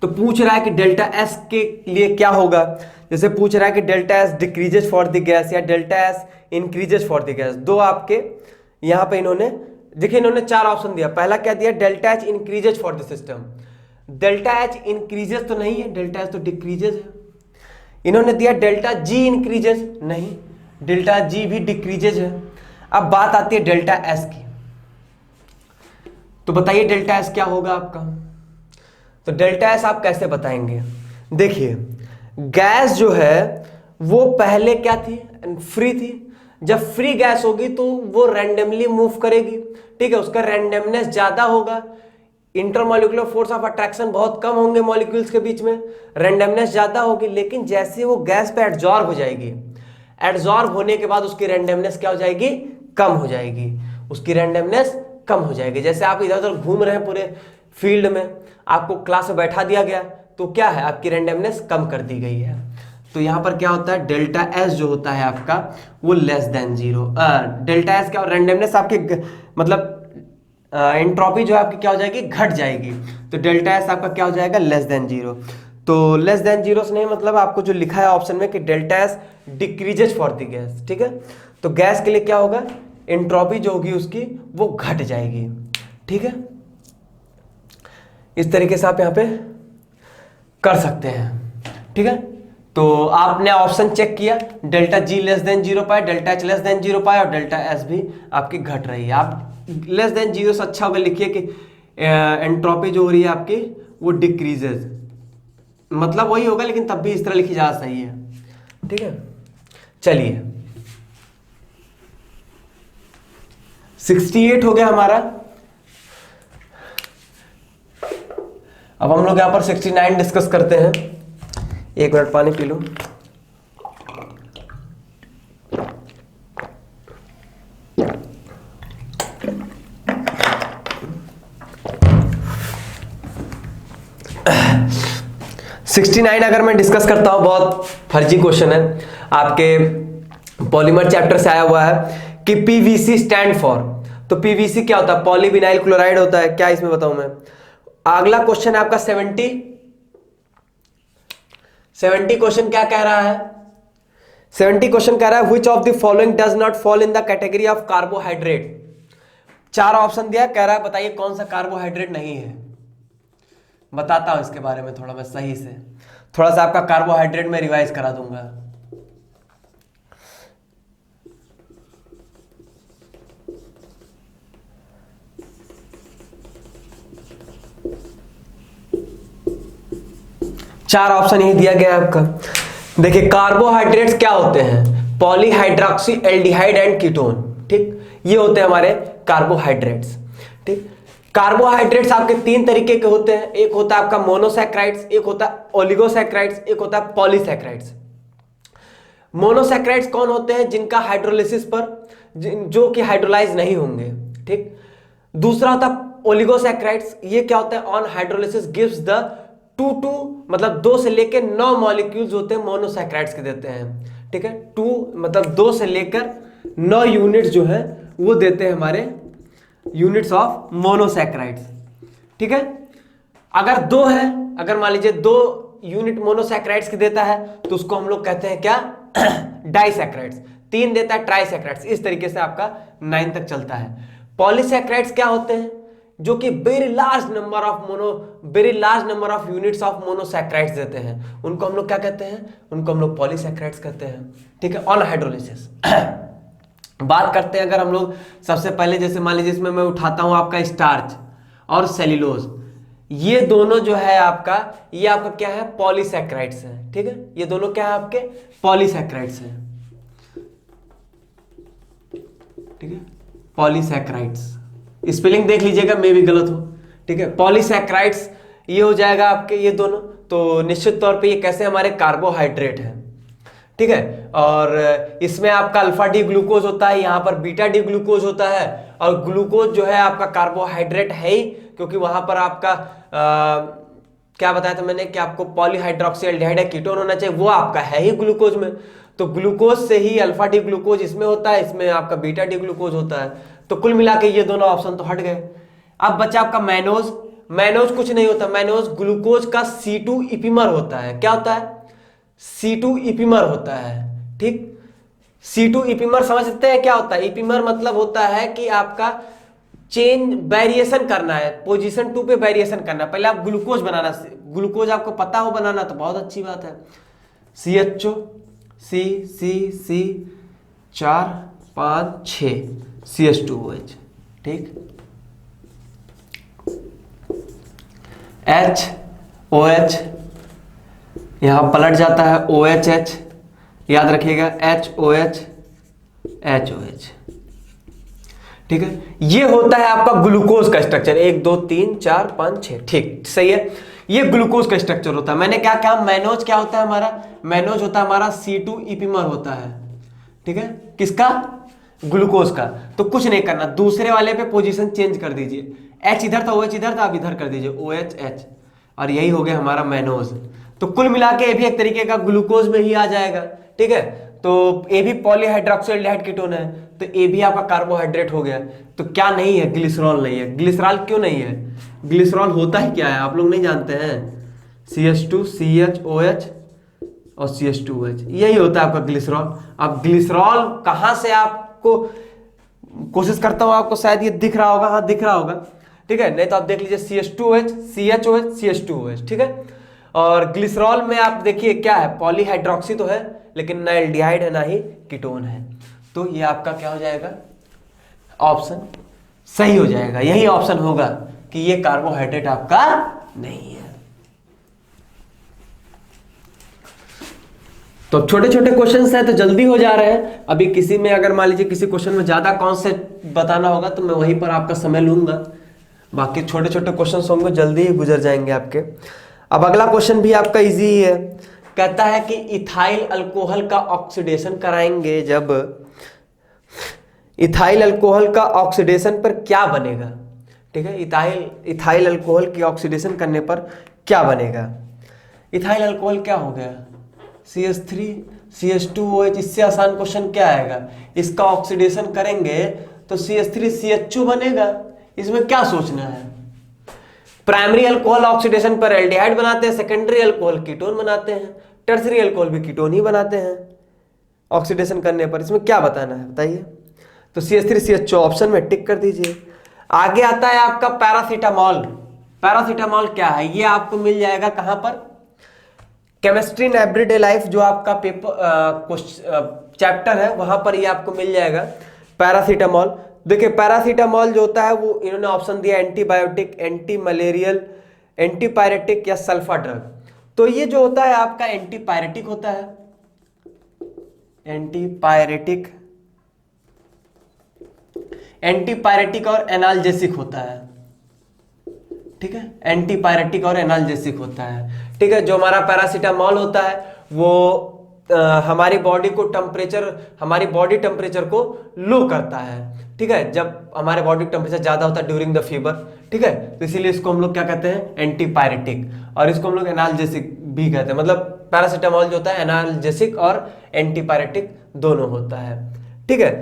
तो पूछ रहा है कि डेल्टा एस के लिए क्या होगा, जैसे पूछ रहा है कि delta S decreases for the gas या delta S increases for the gas. दो आपके यहां पे इन्होंने देखिए, इन्होंने 4 ऑप्शन दिया। पहला क्या दिया, delta H increases for the system. Delta H increases तो नहीं है, डेल्टा एच तो डिक्रीजेज है। इन्होंने दिया डेल्टा जी इंक्रीजेज, नहीं, डेल्टा जी भी डिक्रीजेज है। अब बात आती है डेल्टा एस की, तो बताइए डेल्टा एस क्या होगा आपका। तो डेल्टा एस आप कैसे बताएंगे, देखिए गैस जो है वो पहले क्या थी, फ्री थी। जब फ्री गैस होगी तो वो रैंडमली मूव करेगी, ठीक है, उसका रैंडमनेस ज्यादा होगा, इंटरमॉलिक्यूलर फोर्स ऑफ अट्रैक्शन बहुत कम होंगे मॉलिक्यूल्स के बीच में, रैंडमनेस ज्यादा होगी। लेकिन जैसे वो गैस पे एडजॉर्ब हो जाएगी, एडजॉर्ब होने के बाद उसकी रैंडमनेस क्या हो जाएगी, कम हो जाएगी, उसकी रैंडमनेस कम हो जाएगी। जैसे आप इधर उधर घूम रहे हैं पूरे फील्ड में, आपको क्लास में बैठा दिया गया तो क्या है, आपकी रैंडमनेस कम कर दी गई है। तो यहां पर क्या होता है, डेल्टा एस जो होता है आपका वो लेस देन 0। डेल्टा एस क्या, रैंडमनेस आपके मतलब एंट्रोपी जो है आपकी क्या हो जाएगी, घट जाएगी। तो डेल्टा एस आपका क्या हो जाएगा, लेस देन 0। तो लेस देन 0 से नहीं मतलब आपको जो लिखा है ऑप्शन में कि delta S decreases for the gas, ठीक है। तो गैस के लिए क्या होगा, एंट्रोपी जो होगी उसकी वो घट जाएगी, ठीक है। इस तरीके से आप यहाँ पे कर सकते हैं। ठीक है, तो आपने ऑप्शन चेक किया, डेल्टा जी लेस देन 0 पाए, डेल्टा एच लेस देन 0 पाए और डेल्टा एस भी आपकी घट रही है। आप लेस देन 0 से अच्छा होगा लिखिए कि एंट्रोपी जो हो रही है आपकी वो डिक्रीजेज, मतलब वही होगा लेकिन तब भी इस तरह लिखी जा सही है। ठीक है, चलिए 68 हो गया हमारा। अब हम लोग यहां पर 69 डिस्कस करते हैं। एक मिनट पानी पी लो। सिक्सटी 69 अगर मैं डिस्कस करता हूं, बहुत फर्जी क्वेश्चन है, आपके पॉलीमर चैप्टर से आया हुआ है कि पीवीसी स्टैंड फॉर। तो पीवीसी क्या होता है? पॉलीविनाइल क्लोराइड होता है। क्या इसमें बताऊं मैं? अगला क्वेश्चन है आपका 70 क्वेश्चन क्या कह रहा है? 70 क्वेश्चन कह रहा है which of the following does not fall in the category of carbohydrate. 4 option दिया, कह रहा है बताइए कौन सा कार्बोहाइड्रेट नहीं है। बताता हूं इसके बारे में थोड़ा मैं सही से, थोड़ा सा आपका कार्बोहाइड्रेट में रिवाइज करा दूंगा। चार ऑप्शन यही दिया गया है आपका। देखिए कार्बोहाइड्रेट्स क्या होते हैं? Polyhydroxy aldehyde and ketone. ठीक, ये होते हैं हमारे कार्बोहाइड्रेट्स। ठीक, कार्बोहाइड्रेट्स आपके 3 तरीके के होते हैं। एक होता है आपका मोनोसैक्राइड्स, एक होता है ओलिगोसैक्राइड्स, एक होता है पॉलीसैक्राइड्स। मोनोसैक्राइड्स कौन होते हैं? जिनका हाइड्रोलिसिस पर जो कि हाइड्रोलाइज नहीं होंगे। ठीक, दूसरा होता है ओलिगोसैक्राइड्स। ये क्या होता है? ऑन हाइड्रोलिसिस गिव्स द 2 मतलब 2 से लेकर 9 मॉलिक्यूल्स होते हैं, मोनोसैक्राइड्स के देते हैं। ठीक है, 2 मतलब 2 से लेकर 9 यूनिट्स जो है वो देते हैं हमारे यूनिट्स ऑफ मोनोसैक्राइड्स। ठीक है, अगर 2 है, अगर मान लीजिए 2 यूनिट मोनोसैक्राइड्स की देता है तो उसको हम लोग कहते हैं क्या? डाइसैक्राइड्स। 3 देता है ट्राइसैक्राइड्स। इस तरीके से आपका 9 तक चलता है। पॉलीसैक्राइड्स क्या होते हैं? जो कि very large number of units of monosaccharides देते हैं, उनको हम लोग क्या कहते हैं? उनको हम लोग पॉलीसैक्राइड्स कहते हैं। ठीक है, ऑन हाइड्रोलिसिस। बात करते हैं अगर हम लोग सबसे पहले, जैसे मान लीजिए इसमें मैं उठाता हूं आपका स्टार्च और सेल्यूलोज, ये दोनों जो है आपका, ये आपका क्या है? पॉलीसैक्राइड्स है। ठीक है, ये दोनों क्या है? आपके पॉलीसैक्राइड्स है। ठीक है, पॉलीसैक्राइड्स। स्पेलिंग देख लीजिएगा, मैं भी गलत हूं। ठीक है, पॉलीसैक्राइड्स ये हो जाएगा आपके ये दोनों। तो निश्चित तौर पे ये कैसे हमारे कार्बोहाइड्रेट है। ठीक है, और इसमें आपका अल्फा डी ग्लूकोज होता है, यहाँ पर बीटा डी ग्लूकोज होता है। और ग्लूकोज जो है आपका कार्बोहाइड्रेट है ही, क्योंकि वहां पर आपका क्या बताया था मैंने कि आपको पॉलीहाइड्रोक्सी एल्डिहाइड कीटोन होना चाहिए, वो आपका है ही ग्लूकोज में। तो ग्लूकोज से ही अल्फा डी ग्लूकोज इसमें होता है, इसमें आपका बीटा डी ग्लूकोज होता है। तो कुल मिला के ये दोनों ऑप्शन तो हट गए। अब बचा आपका मैनोज। मैनोज कुछ नहीं होता, मैनोज ग्लूकोज का C2 इपिमर होता है। क्या होता है? C2 इपिमर होता है। ठीक, C2 इपिमर समझते हैं क्या होता है? इपिमर मतलब होता है कि आपका चेंज वेरिएशन करना है, पोजीशन 2 पे वेरिएशन करना है। पहले आप ग्लूकोज बनाना, ग्लूकोज आपको पता हो बनाना तो बहुत अच्छी बात है। CHO C 4 5 6 CH2OH। ठीक, HOH यहां पलट जाता है OHH, याद रखिएगा HOH HOH। ठीक है, ये होता है आपका ग्लूकोज का स्ट्रक्चर। 1 2 3 4 5 6। ठीक, सही है, ये ग्लूकोज का स्ट्रक्चर होता है। मैंने क्या कहा? मैनोज क्या होता है हमारा? मैनोज होता है हमारा C2 इपिमर होता है। ठीक है, किसका? ग्लूकोज का। तो कुछ नहीं करना, दूसरे वाले पे पोजीशन चेंज कर दीजिए। H इधर था, OH इधर था, आप इधर कर दीजिए OHH, और यही हो गया हमारा मैनोज। तो कुल मिला के ये भी एक तरीके का ग्लूकोज में ही आ जाएगा। ठीक है, तो ये भी पॉलीहाइड्रोक्सी एल्डिहाइड कीटोन है, तो ये भी आपका कार्बोहाइड्रेट हो गया। तो क्या नहीं है? ग्लिसरॉल नहीं है। ग्लिसरॉल क्यों नहीं है? ग्लिसरॉल होता ही क्या है आप लोग नहीं जानते हैं? CH2 CHOH और CH2OH, यही होता है आपका ग्लिसरॉल। अब ग्लिसरॉल कहां से आपको, कोशिश करता हूं आपको शायद ये दिख रहा होगा, हाँ दिख रहा होगा। ठीक है, नहीं तो आप देख लीजिए CH2OH CHOH CH2OH। ठीक है, और ग्लिसरॉल में आप देखिए क्या है, पॉलीहाइड्रोक्सी तो है लेकिन ना एल्डिहाइड है ना ही कीटोन है। तो ये आपका क्या हो जाएगा, ऑप्शन सही हो जाएगा। यही ऑप्शन होगा कि ये कार्बोहाइड्रेट आपका नहीं है। तो छोटे छोटे क्वेश्चंस हैं तो जल्दी हो जा रहे हैं। अभी किसी में अगर मान लीजिए किसी क्वेश्चन में ज्यादा कॉन्सेप्ट बताना होगा तो मैं वहीं पर आपका समय लूंगा, बाकी छोटे छोटे क्वेश्चंस होंगे जल्दी ही गुजर जाएंगे आपके। अब अगला क्वेश्चन भी आपका इजी ही है, कहता है कि इथाइल अल्कोहल का ऑक्सीडेशन कराएंगे जब, इथाइल अल्कोहल का ऑक्सीडेशन पर क्या बनेगा। ठीक है, इथाइल अल्कोहल की ऑक्सीडेशन करने पर क्या बनेगा। इथाइल अल्कोहल क्या हो गया, CH3 CH2OH। इससे आसान क्वेश्चन क्या आएगा, इसका ऑक्सीडेशन करेंगे तो CH3 CH2 बनेगा। इसमें क्या सोचना है, प्राइमरी अल्कोहल ऑक्सीडेशन पर एल्डिहाइड बनाते हैं, सेकेंडरी अल्कोहल कीटोन बनाते हैं, टर्सरी अल्कोहल भी कीटोन ही बनाते हैं ऑक्सीडेशन करने पर। इसमें क्या बताना है बताइए। तो CH3 CH2 ऑप्शन में टिक कर दीजिए। आगे आता है आपका पैरासीटामॉल। पैरासीटामॉल क्या है, ये आपको मिल जाएगा कहां पर, केमिस्ट्री इन एवरीडे लाइफ जो आपका पेपर चैप्टर है वहां पर ये आपको मिल जाएगा पैरासीटामॉल। देखिए पैरासीटामॉल जो होता है वो इन्होंने ऑप्शन दिया एंटीबायोटिक, एंटी मलेरियल, एंटीपायरेटिक या सल्फा ड्रग। तो ये जो होता है आपका एंटीपायरेटिक होता है, एंटीपायरेटिक, एंटीपायरेटिक और एनाल्जेसिक होता है। ठीक है, एंटीपायरेटिक और एनाल्जेसिक होता है। ठीक है, जो हमारा पैरासीटामॉल होता है वो हमारी बॉडी को टेम्परेचर, हमारी बॉडी टेम्परेचर को लो करता है। ठीक है, जब हमारे बॉडी टेम्परेचर ज्यादा होता है ड्यूरिंग द फीवर। ठीक है, तो इसीलिए इसको हम लोग क्या कहते हैं, एंटीपायरेटिक, और इसको हम लोग एनाल्जेसिक भी कहते हैं। मतलब पैरासीटामॉल जो होता है एनाल्जेसिक और एंटीपायरेटिक दोनों होता है। ठीक है,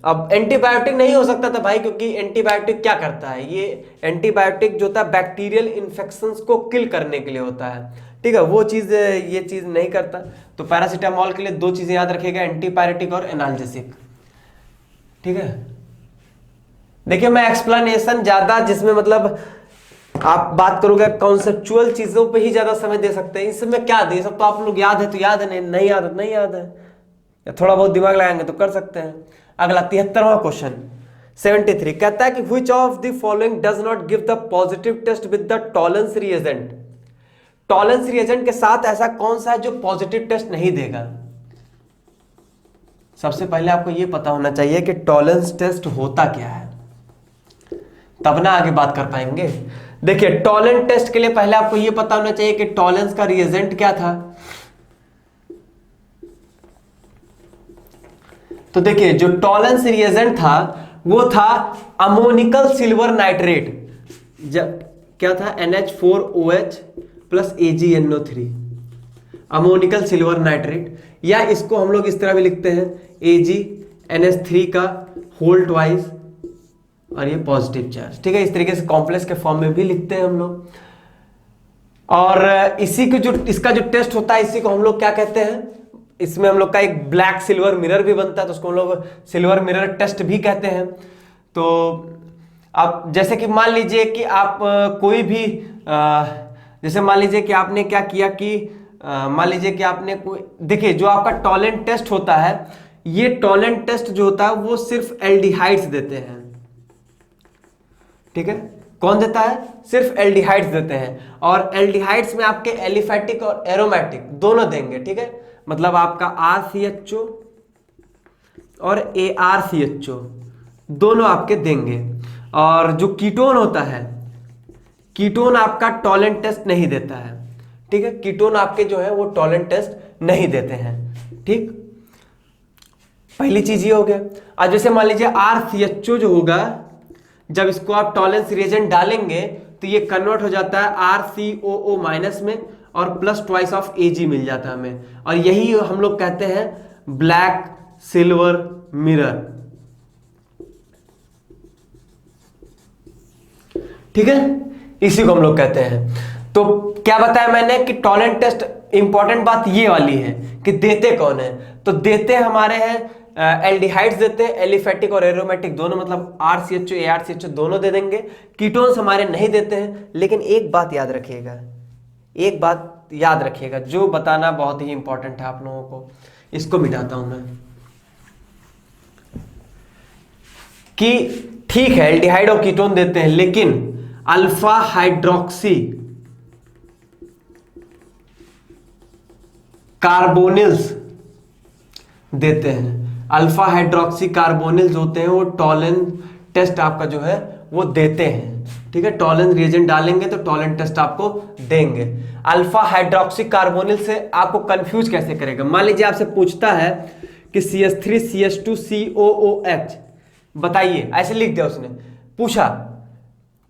अब एंटीबायोटिक नहीं हो सकता था भाई, क्योंकि एंटीबायोटिक क्या करता है, ये एंटीबायोटिक जो होता है बैक्टीरियल इन्फेक्शंस को किल करने के लिए होता है। ठीक है, वो चीज ये चीज नहीं करता। तो पैरासीटामॉल के लिए दो चीजें याद रखिएगा, एंटीपायरेटिक और एनाल्जेसिक। ठीक है, देखिए मैं एक्सप्लेनेशन ज्यादा जिसमें मतलब आप बात करोगे कॉन्सेप्चुअल चीजों पे ही ज्यादा समय दे सकते हैं। इसमें क्या दे, सब तो आप लोग याद है तो याद है, नहीं याद है नहीं याद है, या थोड़ा बहुत दिमाग लगाएंगे तो कर सकते हैं। अगला 73वां क्वेश्चन 73 कहता है कि which of the following does not give the positive test with the Tollens reagent. Tollens reagent के साथ ऐसा कौन सा है जो पॉजिटिव टेस्ट नहीं देगा। सबसे पहले आपको यह पता होना चाहिए कि टॉलेंस टेस्ट होता क्या है, तब ना आगे बात कर पाएंगे। देखिए टॉलेंस टेस्ट के लिए पहले आपको यह पता होना चाहिए कि टॉलेंस का रिएजेंट क्या था। तो देखिए जो टॉलेंस रिएजेंट था वो था अमोनिकल सिल्वर नाइट्रेट, जब क्या था NH4OH plus AgNO3, ammoniacal silver nitrate, या इसको हम लोग इस तरह भी लिखते हैं AgNH3 का होल ट्वाइस और ये पॉजिटिव चार्ज। ठीक है, इस तरीके से कॉम्प्लेक्स के फॉर्म में भी लिखते हैं हम लोग। और इसी को जो इसका जो टेस्ट होता है इसी को हम लोग क्या कहते हैं, इसमें हम लोग का एक ब्लैक सिल्वर मिरर भी बनता है तो उसको हम लोग सिल्वर मिरर टेस्ट भी कहते हैं। तो आप जैसे कि मान लीजिए कि आप कोई भी जैसे मान लीजिए कि आपने क्या किया कि मान लीजिए कि आपने कोई, देखिए जो आपका टॉलेंट टेस्ट होता है, ये टॉलेंट टेस्ट जो होता है वो सिर्फ एल्डिहाइड्स देते हैं। ठीक है, कौन देता है, सिर्फ एल्डिहाइड्स देते हैं, और एल्डिहाइड्स में आपके एलिफैटिक और एरोमेटिक दोनों देंगे। ठीक है, मतलब आपका RCHO और ARCHO दोनों आपके देंगे। और जो कीटोन होता है, कीटोन आपका टॉलेंट टेस्ट नहीं देता है। ठीक है, कीटोन आपके जो है वो टॉलेंट टेस्ट नहीं देते हैं। ठीक, पहली चीज ये हो गया। आज जैसे मान लीजिए RCHO जो होगा, जब इसको आप टॉलेंस रिएजेंट डालेंगे तो ये कन्वर्ट हो जाता है RCOO माइनस में और प्लस ट्वाइस ऑफ Ag मिल जाता है हमें, और यही हम लोग कहते हैं ब्लैक सिल्वर मिरर। ठीक है, इसी को हम लोग कहते हैं। तो क्या बताया मैंने कि टॉलेंट टेस्ट इंपॉर्टेंट बात ये वाली है कि देते कौन है, तो देते हमारे हैं एल्डिहाइड्स देते हैं, एलिफैटिक और एरोमेटिक दोनों, मतलब RCHO ARCHO दोनों दे देंगे। कीटोन्स हमारे नहीं देते हैं। लेकिन एक बात याद रखिएगा, एक बात याद रखिएगा, जो बताना बहुत ही इंपॉर्टेंट है आप लोगों को। इसको मिटाता हूं मैं कि ठीक है एल्डिहाइड और कीटोन देते हैं, लेकिन अल्फा हाइड्रोक्सी कार्बोनिल्स देते हैं। अल्फा हाइड्रोक्सी कार्बोनिल्स होते हैं वो टॉलेंस टेस्ट आपका जो है वो देते हैं। ठीक है, टॉलेंस रिएजेंट डालेंगे तो टॉलेंस टेस्ट आपको देंगे। अल्फा हाइड्रोक्सी कार्बोनिल से आपको कंफ्यूज कैसे करेगा? मान लीजिए आपसे पूछता है कि CH3 CH2 COOH बताइए, ऐसे लिख दिया उसने, पूछा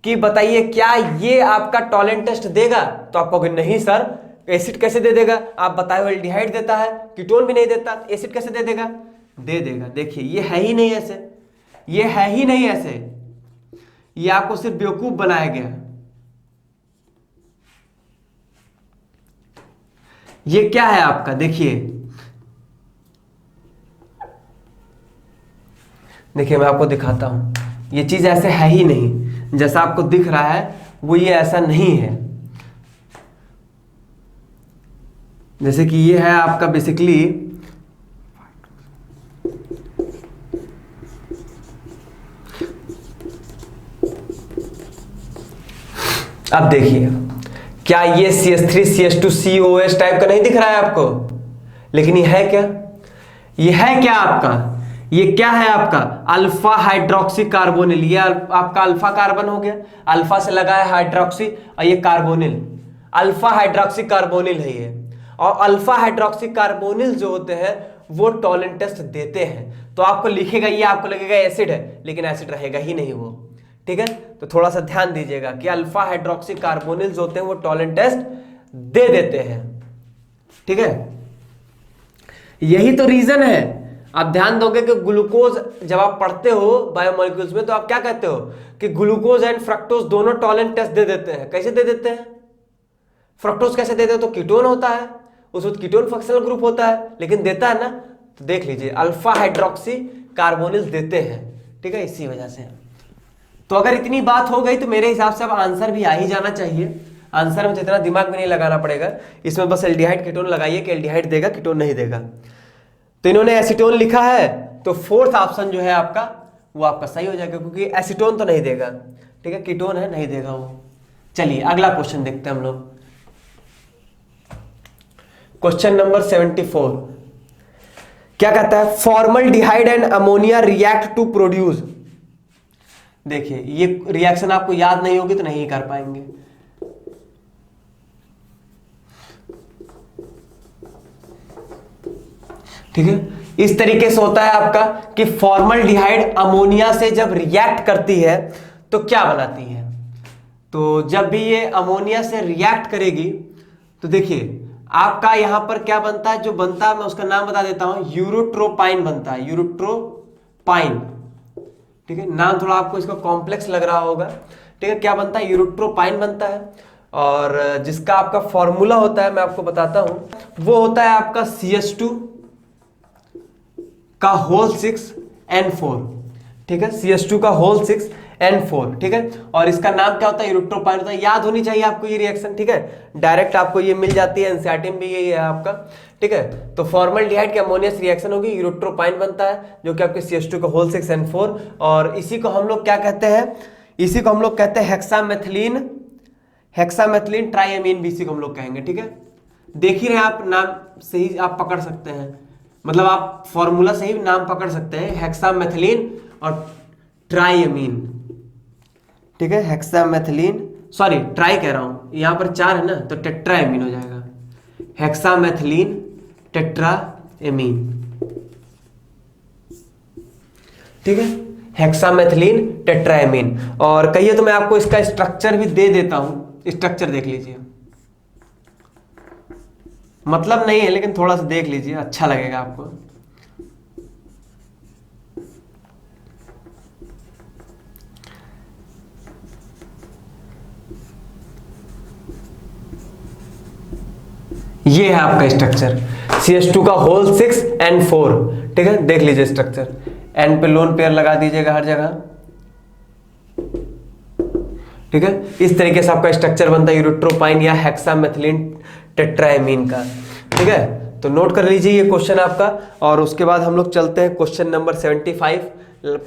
कि बताइए क्या ये आपका टॉलेंस टेस्ट देगा, तो आप कहोगे नहीं सर, एसिड कैसे दे देगा? आप बताओ एल्डिहाइड देता है, कीटोन भी नहीं देता, एसिड कैसे दे देगा? दे देगा। देखिए ये है ही नहीं ऐसे, ये है ही नहीं ऐसे, ये आपको सिर्फ बेवकूफ बनाया गया। ये क्या है आपका, देखिए देखिए मैं आपको दिखाता हूं, ये चीज ऐसे है ही नहीं, जैसा आपको दिख रहा है वो ये ऐसा नहीं है। जैसे कि ये है आपका बेसिकली अब देखिए, क्या ये CH3 CH2 COOH टाइप का नहीं दिख रहा है आपको? लेकिन ये है क्या? ये है क्या आपका? ये क्या है आपका? Alpha hydroxy carbonyl. ये आपका अल्फा कार्बन हो गया, अल्फा से लगा है हाइड्रोक्सी, और ये कार्बोनिल, अल्फा हाइड्रोक्सी कार्बोनिल है ये। और अल्फा हाइड्रोक्सी कार्बोनिल जो होते हैं वो टॉलेंस टेस्ट देते हैं। तो आपको लिखेगा, ये आपको लगेगा एसिड है, लेकिन एसिड रहेगा ही नहीं वो। ठीक है, तो थोड़ा सा ध्यान दीजिएगा कि अल्फा हाइड्रोक्सी कार्बोनिल जो होते हैं वो टॉलेंस टेस्ट दे देते हैं। ठीक है, यही तो रीजन है। आप ध्यान दोगे कि ग्लूकोज जब आप पढ़ते हो बायोमोलिक्यूल्स में, तो आप क्या कहते हो कि ग्लूकोज एंड फ्रक्टोज दोनों टॉलेंस टेस्ट दे देते हैं। कैसे दे देते हैं? फ्रक्टोज कैसे देते हैं? तो कीटोन होता है, उस वक्त कीटोन फंक्शनल ग्रुप होता है, लेकिन देता है ना। तो देख लीजिए अल्फा हाइड्रोक्सी कार्बोनिल्स देते हैं। ठीक है, इसी वजह से। तो अगर इतनी बात हो गई तो मेरे हिसाब से अब आंसर भी आ ही जाना चाहिए। आंसर में तो इतना दिमाग भी नहीं लगाना पड़ेगा, इसमें बस एल्डिहाइड कीटोन लगाइए कि एल्डिहाइड देगा कीटोन नहीं देगा। तो इन्होंने एसीटोन लिखा है, तो फोर्थ ऑप्शन जो है आपका वो आपका सही हो जाएगा, क्योंकि एसीटोन तो नहीं देगा। ठीक है, कीटोन है, नहीं देगा वो। चलिए अगला क्वेश्चन देखते हैं हम लोग। क्वेश्चन नंबर 74 क्या कहता है? Formaldehyde and ammonia react to produce. देखिए ये रिएक्शन आपको याद नहीं होगी तो नहीं कर पाएंगे। ठीक है, इस तरीके से होता है आपका कि फॉर्मल्डिहाइड अमोनिया से जब रिएक्ट करती है तो क्या बनाती है? तो जब भी ये अमोनिया से रिएक्ट करेगी तो देखिए आपका यहां पर क्या बनता है, जो बनता है मैं उसका नाम बता देता हूं, यूरोट्रोपाइन बनता है, यूरोट्रोपाइन। ठीक है, नाम थोड़ा आपको इसका कॉम्प्लेक्स लग रहा होगा। ठीक है, क्या बनता है? यूरोट्रोपाइन बनता है, और जिसका आपका फॉर्मूला होता है मैं आपको बताता हूं, वो होता है आपका CH2 का होल 6N4। ठीक है, CH2 का होल 6N4। ठीक है, और इसका नाम क्या होता है? यूरोट्रोपाइन होता है। याद होनी चाहिए आपको ये रिएक्शन। ठीक है, डायरेक्ट आपको ये मिल जाती है, एनसीईआरटी में भी यही है आपका। ठीक है, तो फॉर्मल्डिहाइड की अमोनिया से रिएक्शन होगी, यूरोट्रोपाइन बनता है जो कि आपके CH2 का होल 6N4, और इसी को हम लोग क्या कहते हैं? इसी को हम लोग कहते हैं हेक्सामेथिलीन, हेक्सामेथिलीन ट्राइएमीन भी इसी को हम लोग कहेंगे। ठीक है, देख ही रहे आप, नाम से ही आप पकड़ सकते हैं, मतलब आप फॉर्मूला से ही नाम पकड़ सकते हैं, हेक्सामेथिलीन और ट्राइएमीन। ठीक है, हेक्सामेथिलीन, सॉरी ट्राई कह रहा हूं, यहां पर 4 है ना, तो टेट्राएमीन हो जाएगा, हेक्सामेथिलीन टेट्राएमीन। ठीक है, हेक्सामेथिलीन टेट्राएमीन। और कहिए तो मैं आपको इसका स्ट्रक्चर भी दे देता हूं, स्ट्रक्चर देख लीजिए, मतलब नहीं है लेकिन थोड़ा सा देख लीजिए, अच्छा लगेगा आपको। ये है आपका स्ट्रक्चर, CH2 का होल 6N4। ठीक है, देख लीजिए स्ट्रक्चर, N पे लोन पेयर लगा दीजिएगा हर जगह। ठीक है, इस तरीके से आपका स्ट्रक्चर बनता है यूरोट्रोपाइन या हेक्सामेथिलीन टेट्राएमीन का। ठीक है, तो नोट कर लीजिए ये क्वेश्चन आपका। और उसके बाद हम लोग चलते हैं क्वेश्चन नंबर 75।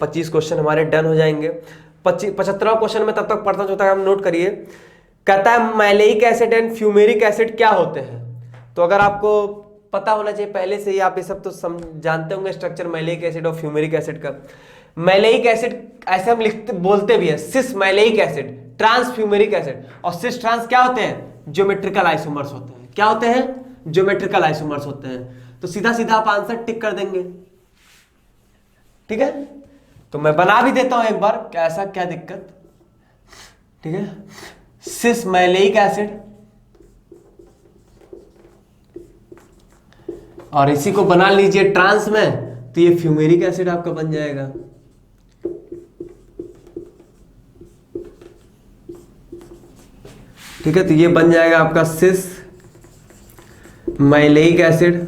25 क्वेश्चन हमारे डन हो जाएंगे। 75वां क्वेश्चन में तब तक पढ़ता जो तक हम नोट करिए। कहता है maleic acid and fumaric acid क्या होते हैं। तो अगर आपको पता होना चाहिए पहले से ही, आप ये सब तो जानते होंगे स्ट्रक्चर मैलेइक एसिड और फ्यूमेरिक एसिड का। मैलेइक एसिड ऐसे हम लिखते बोलते भी है cis maleic acid, trans fumaric acid. और सिस ट्रांस क्या होते हैं? ज्योमेट्रिकल आइसोमर्स होते हैं। क्या होते हैं? ज्योमेट्रिकल आइसोमर्स होते हैं। तो सीधा सीधा आप आंसर टिक कर देंगे। ठीक है, तो मैं बना भी देता हूं एक बार, क्या ऐसा क्या दिक्कत। ठीक है, सिस मैलेइक एसिड और इसी को बना लीजिए ट्रांस में, तो ये फ्यूमेरिक एसिड आपका बन जाएगा। ठीक है, तो ये बन जाएगा आपका सिस मैलेइक एसिड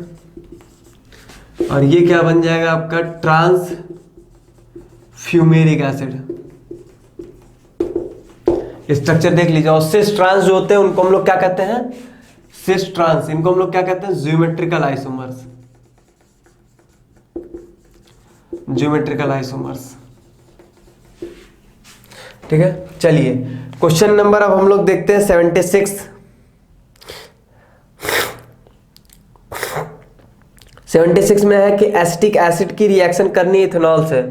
और ये क्या बन जाएगा आपका? Trans fumaric acid. स्ट्रक्चर देख लीजिए। और सिस ट्रांस जो होते हैं उनको हम लोग क्या कहते हैं? सिस ट्रांस, इनको हम लोग क्या कहते हैं? Geometrical isomers. Geometrical isomers. ठीक है, चलिए क्वेश्चन नंबर अब हम लोग देखते हैं 76। 76 में है कि एसिटिक एसिड की रिएक्शन करनी इथेनॉल से।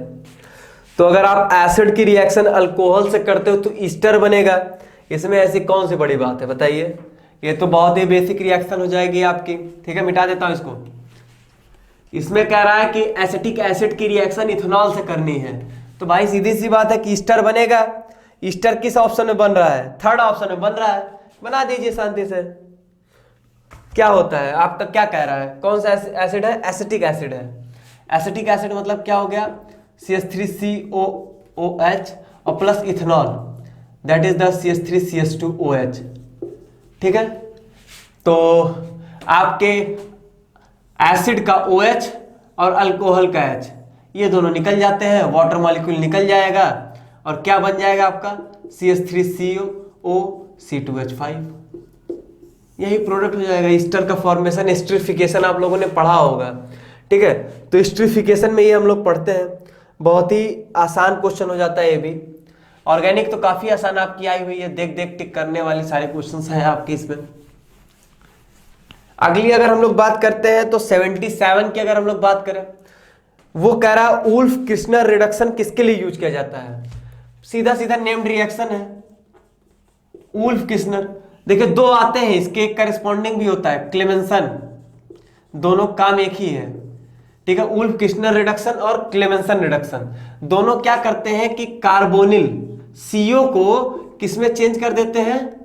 तो अगर आप एसिड की रिएक्शन अल्कोहल से करते हो तो ईस्टर बनेगा। इसमें ऐसी कौन सी बड़ी बात है बताइए? ये तो बहुत ही बेसिक रिएक्शन हो जाएगी आपकी। ठीक है, मिटा देता हूं इसको। इसमें कह रहा है कि एसिटिक एसिड की रिएक्शन इथेनॉल से करनी है, तो भाई सीधी सी बात है कि ईस्टर बनेगा। ईस्टर किस ऑप्शन में बन रहा है? थर्ड ऑप्शन में बन रहा है। बना दीजिए शांति से। क्या होता है आपका, क्या कह रहा है? कौन सा एसिड है? एसिटिक एसिड है। एसिटिक एसिड मतलब क्या हो गया? CH3COOH और plus ethanol, that is the CH3CH2OH। ठीक है, तो आपके एसिड का OH और अल्कोहल का H ये दोनों निकल जाते हैं, वाटर मॉलिक्यूल निकल जाएगा और क्या बन जाएगा आपका? CH3COC2H5। यही प्रोडक्ट हो जाएगा। ईस्टर का फॉर्मेशन, एस्टरिफिकेशन आप लोगों ने पढ़ा होगा। ठीक है, तो एस्टरिफिकेशन में ये हम लोग पढ़ते हैं। बहुत ही आसान क्वेश्चन हो जाता है ये भी। ऑर्गेनिक तो काफी आसान आपकी आई हुई है, देख देख टिक करने वाली सारे क्वेश्चंस हैं आपके इसमें। अगली अगर हम लोग बात करते हैं तो 77 की अगर हम लोग बात करें, वो कह रहा है वुल्फ किर्चनर रिडक्शन किसके लिए यूज किया जाता है। सीधा सीधा नेम्ड रिएक्शन है वुल्फ किर्चनर। देखिए दो आते हैं इसके, एक करेस्पॉन्डिंग भी होता है क्लेमेंसन, दोनों काम एक ही है। ठीक है, वुल्फ किर्चनर रिडक्शन और क्लेमेंसन रिडक्शन दोनों क्या करते हैं कि कार्बोनिल CO को किसमें चेंज कर देते हैं?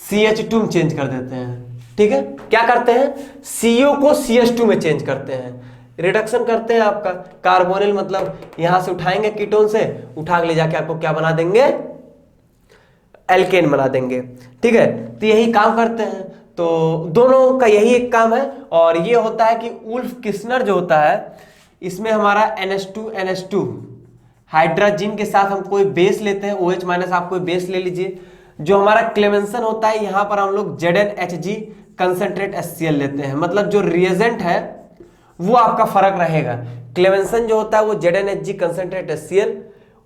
CH2 में चेंज कर देते हैं। ठीक है, क्या करते हैं? CO को CH2 में चेंज करते हैं, रिडक्शन करते हैं आपका। कार्बोनिल मतलब यहां से उठाएंगे कीटोन से, उठा के ले जाके आपको क्या बना देंगे? एल्केन बना देंगे। ठीक है, तो यही काम करते हैं। तो दोनों का यही एक काम है। और ये होता है कि वुल्फ किर्चनर जो होता है इसमें हमारा NH2 हाइड्रोजन के साथ हम कोई बेस लेते हैं, OH- आप कोई बेस ले लीजिए। जो हमारा क्लेमेंसन होता है यहां पर हम लोग ZnHg कंसंट्रेट HCl लेते हैं। मतलब जो रिएजेंट है वो आपका फर्क रहेगा। क्लेमेंसन जो होता है वो ZnHg concentrate HCl,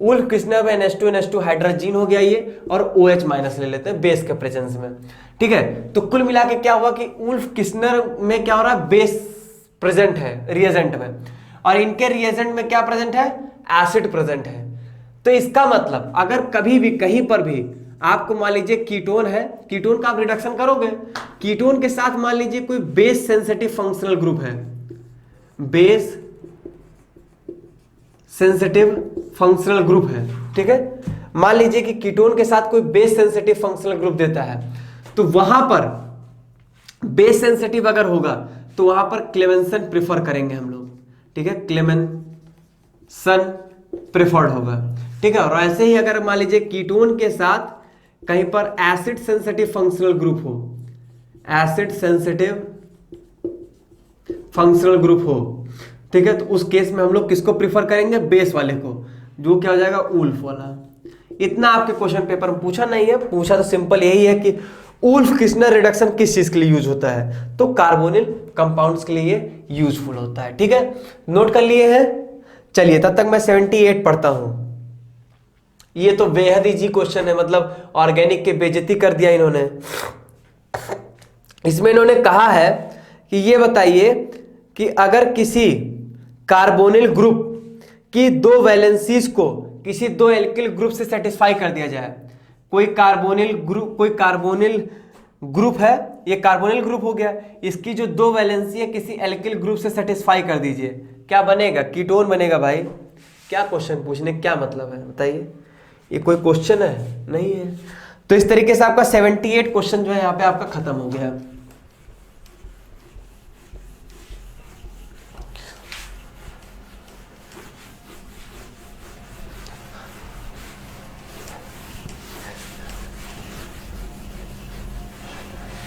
Wolff Kishner में NH2 हाइड्रोजन हो गया ये, और OH- ले लेते हैं बेस के प्रेजेंस में। ठीक है, तो कुल मिला के क्या हुआ कि वुल्फ किर्चनर में क्या हो रहा है? बेस प्रेजेंट है रिएजेंट में, और इनके रिएजेंट में क्या प्रेजेंट है? एसिड प्रेजेंट है। तो इसका मतलब अगर कभी भी कहीं पर भी आपको मान लीजिए कीटोन है, कीटोन का आप रिडक्शन करोगे, कीटोन के साथ मान लीजिए कोई बेस सेंसिटिव फंक्शनल ग्रुप है, बेस सेंसिटिव फंक्शनल ग्रुप है। ठीक है, मान लीजिए कि कीटोन के साथ कोई बेस सेंसिटिव फंक्शनल ग्रुप देता है, तो वहां पर बेस सेंसिटिव अगर होगा तो वहां पर क्लेमेंसन प्रिफर करेंगे हम लोग। ठीक है, क्लेमेंसन प्रिफर्ड होगा। ठीक है, और ऐसे ही अगर मान लीजिए कीटोन के साथ कहीं पर एसिड सेंसिटिव फंक्शनल ग्रुप हो, एसिड सेंसिटिव फंक्शनल ग्रुप हो, ठीक है, तो उस केस में हम लोग किसको प्रिफर करेंगे? बेस वाले को, जो क्या हो जाएगा? वुल्फ वाला। इतना आपके क्वेश्चन पेपर में पूछा नहीं है, पूछा तो सिंपल यही है कि उल्फ किस्नर रिडक्शन किस चीज के लिए यूज होता है? तो कार्बोनिल कंपाउंड्स के लिए यूजफुल होता है। ठीक है, नोट कर लिए हैं। चलिए तब तक मैं 78 पढ़ता हूं। ये तो बेहद इजी क्वेश्चन है, मतलब ऑर्गेनिक के बेइज्जती कर दिया इन्होंने। इसमें इन्होंने कहा है कि ये बताइए कि अगर किसी कार्बोनिल ग्रुप की दो वैलेंसीज को किसी दो एल्किल ग्रुप से सेटिस्फाई कर दिया जाए, कोई कार्बोनिल ग्रुप है, ये कार्बोनिल ग्रुप हो गया, इसकी जो दो वैलेंसी है किसी एल्किल ग्रुप से सेटिस्फाई कर दीजिए, क्या बनेगा? कीटोन बनेगा भाई। क्या क्वेश्चन पूछने क्या मतलब है बताइए? ये कोई क्वेश्चन है? नहीं है। तो इस तरीके से आपका 78 क्वेश्चन जो है यहाँ पे आपका खत्म हो गया।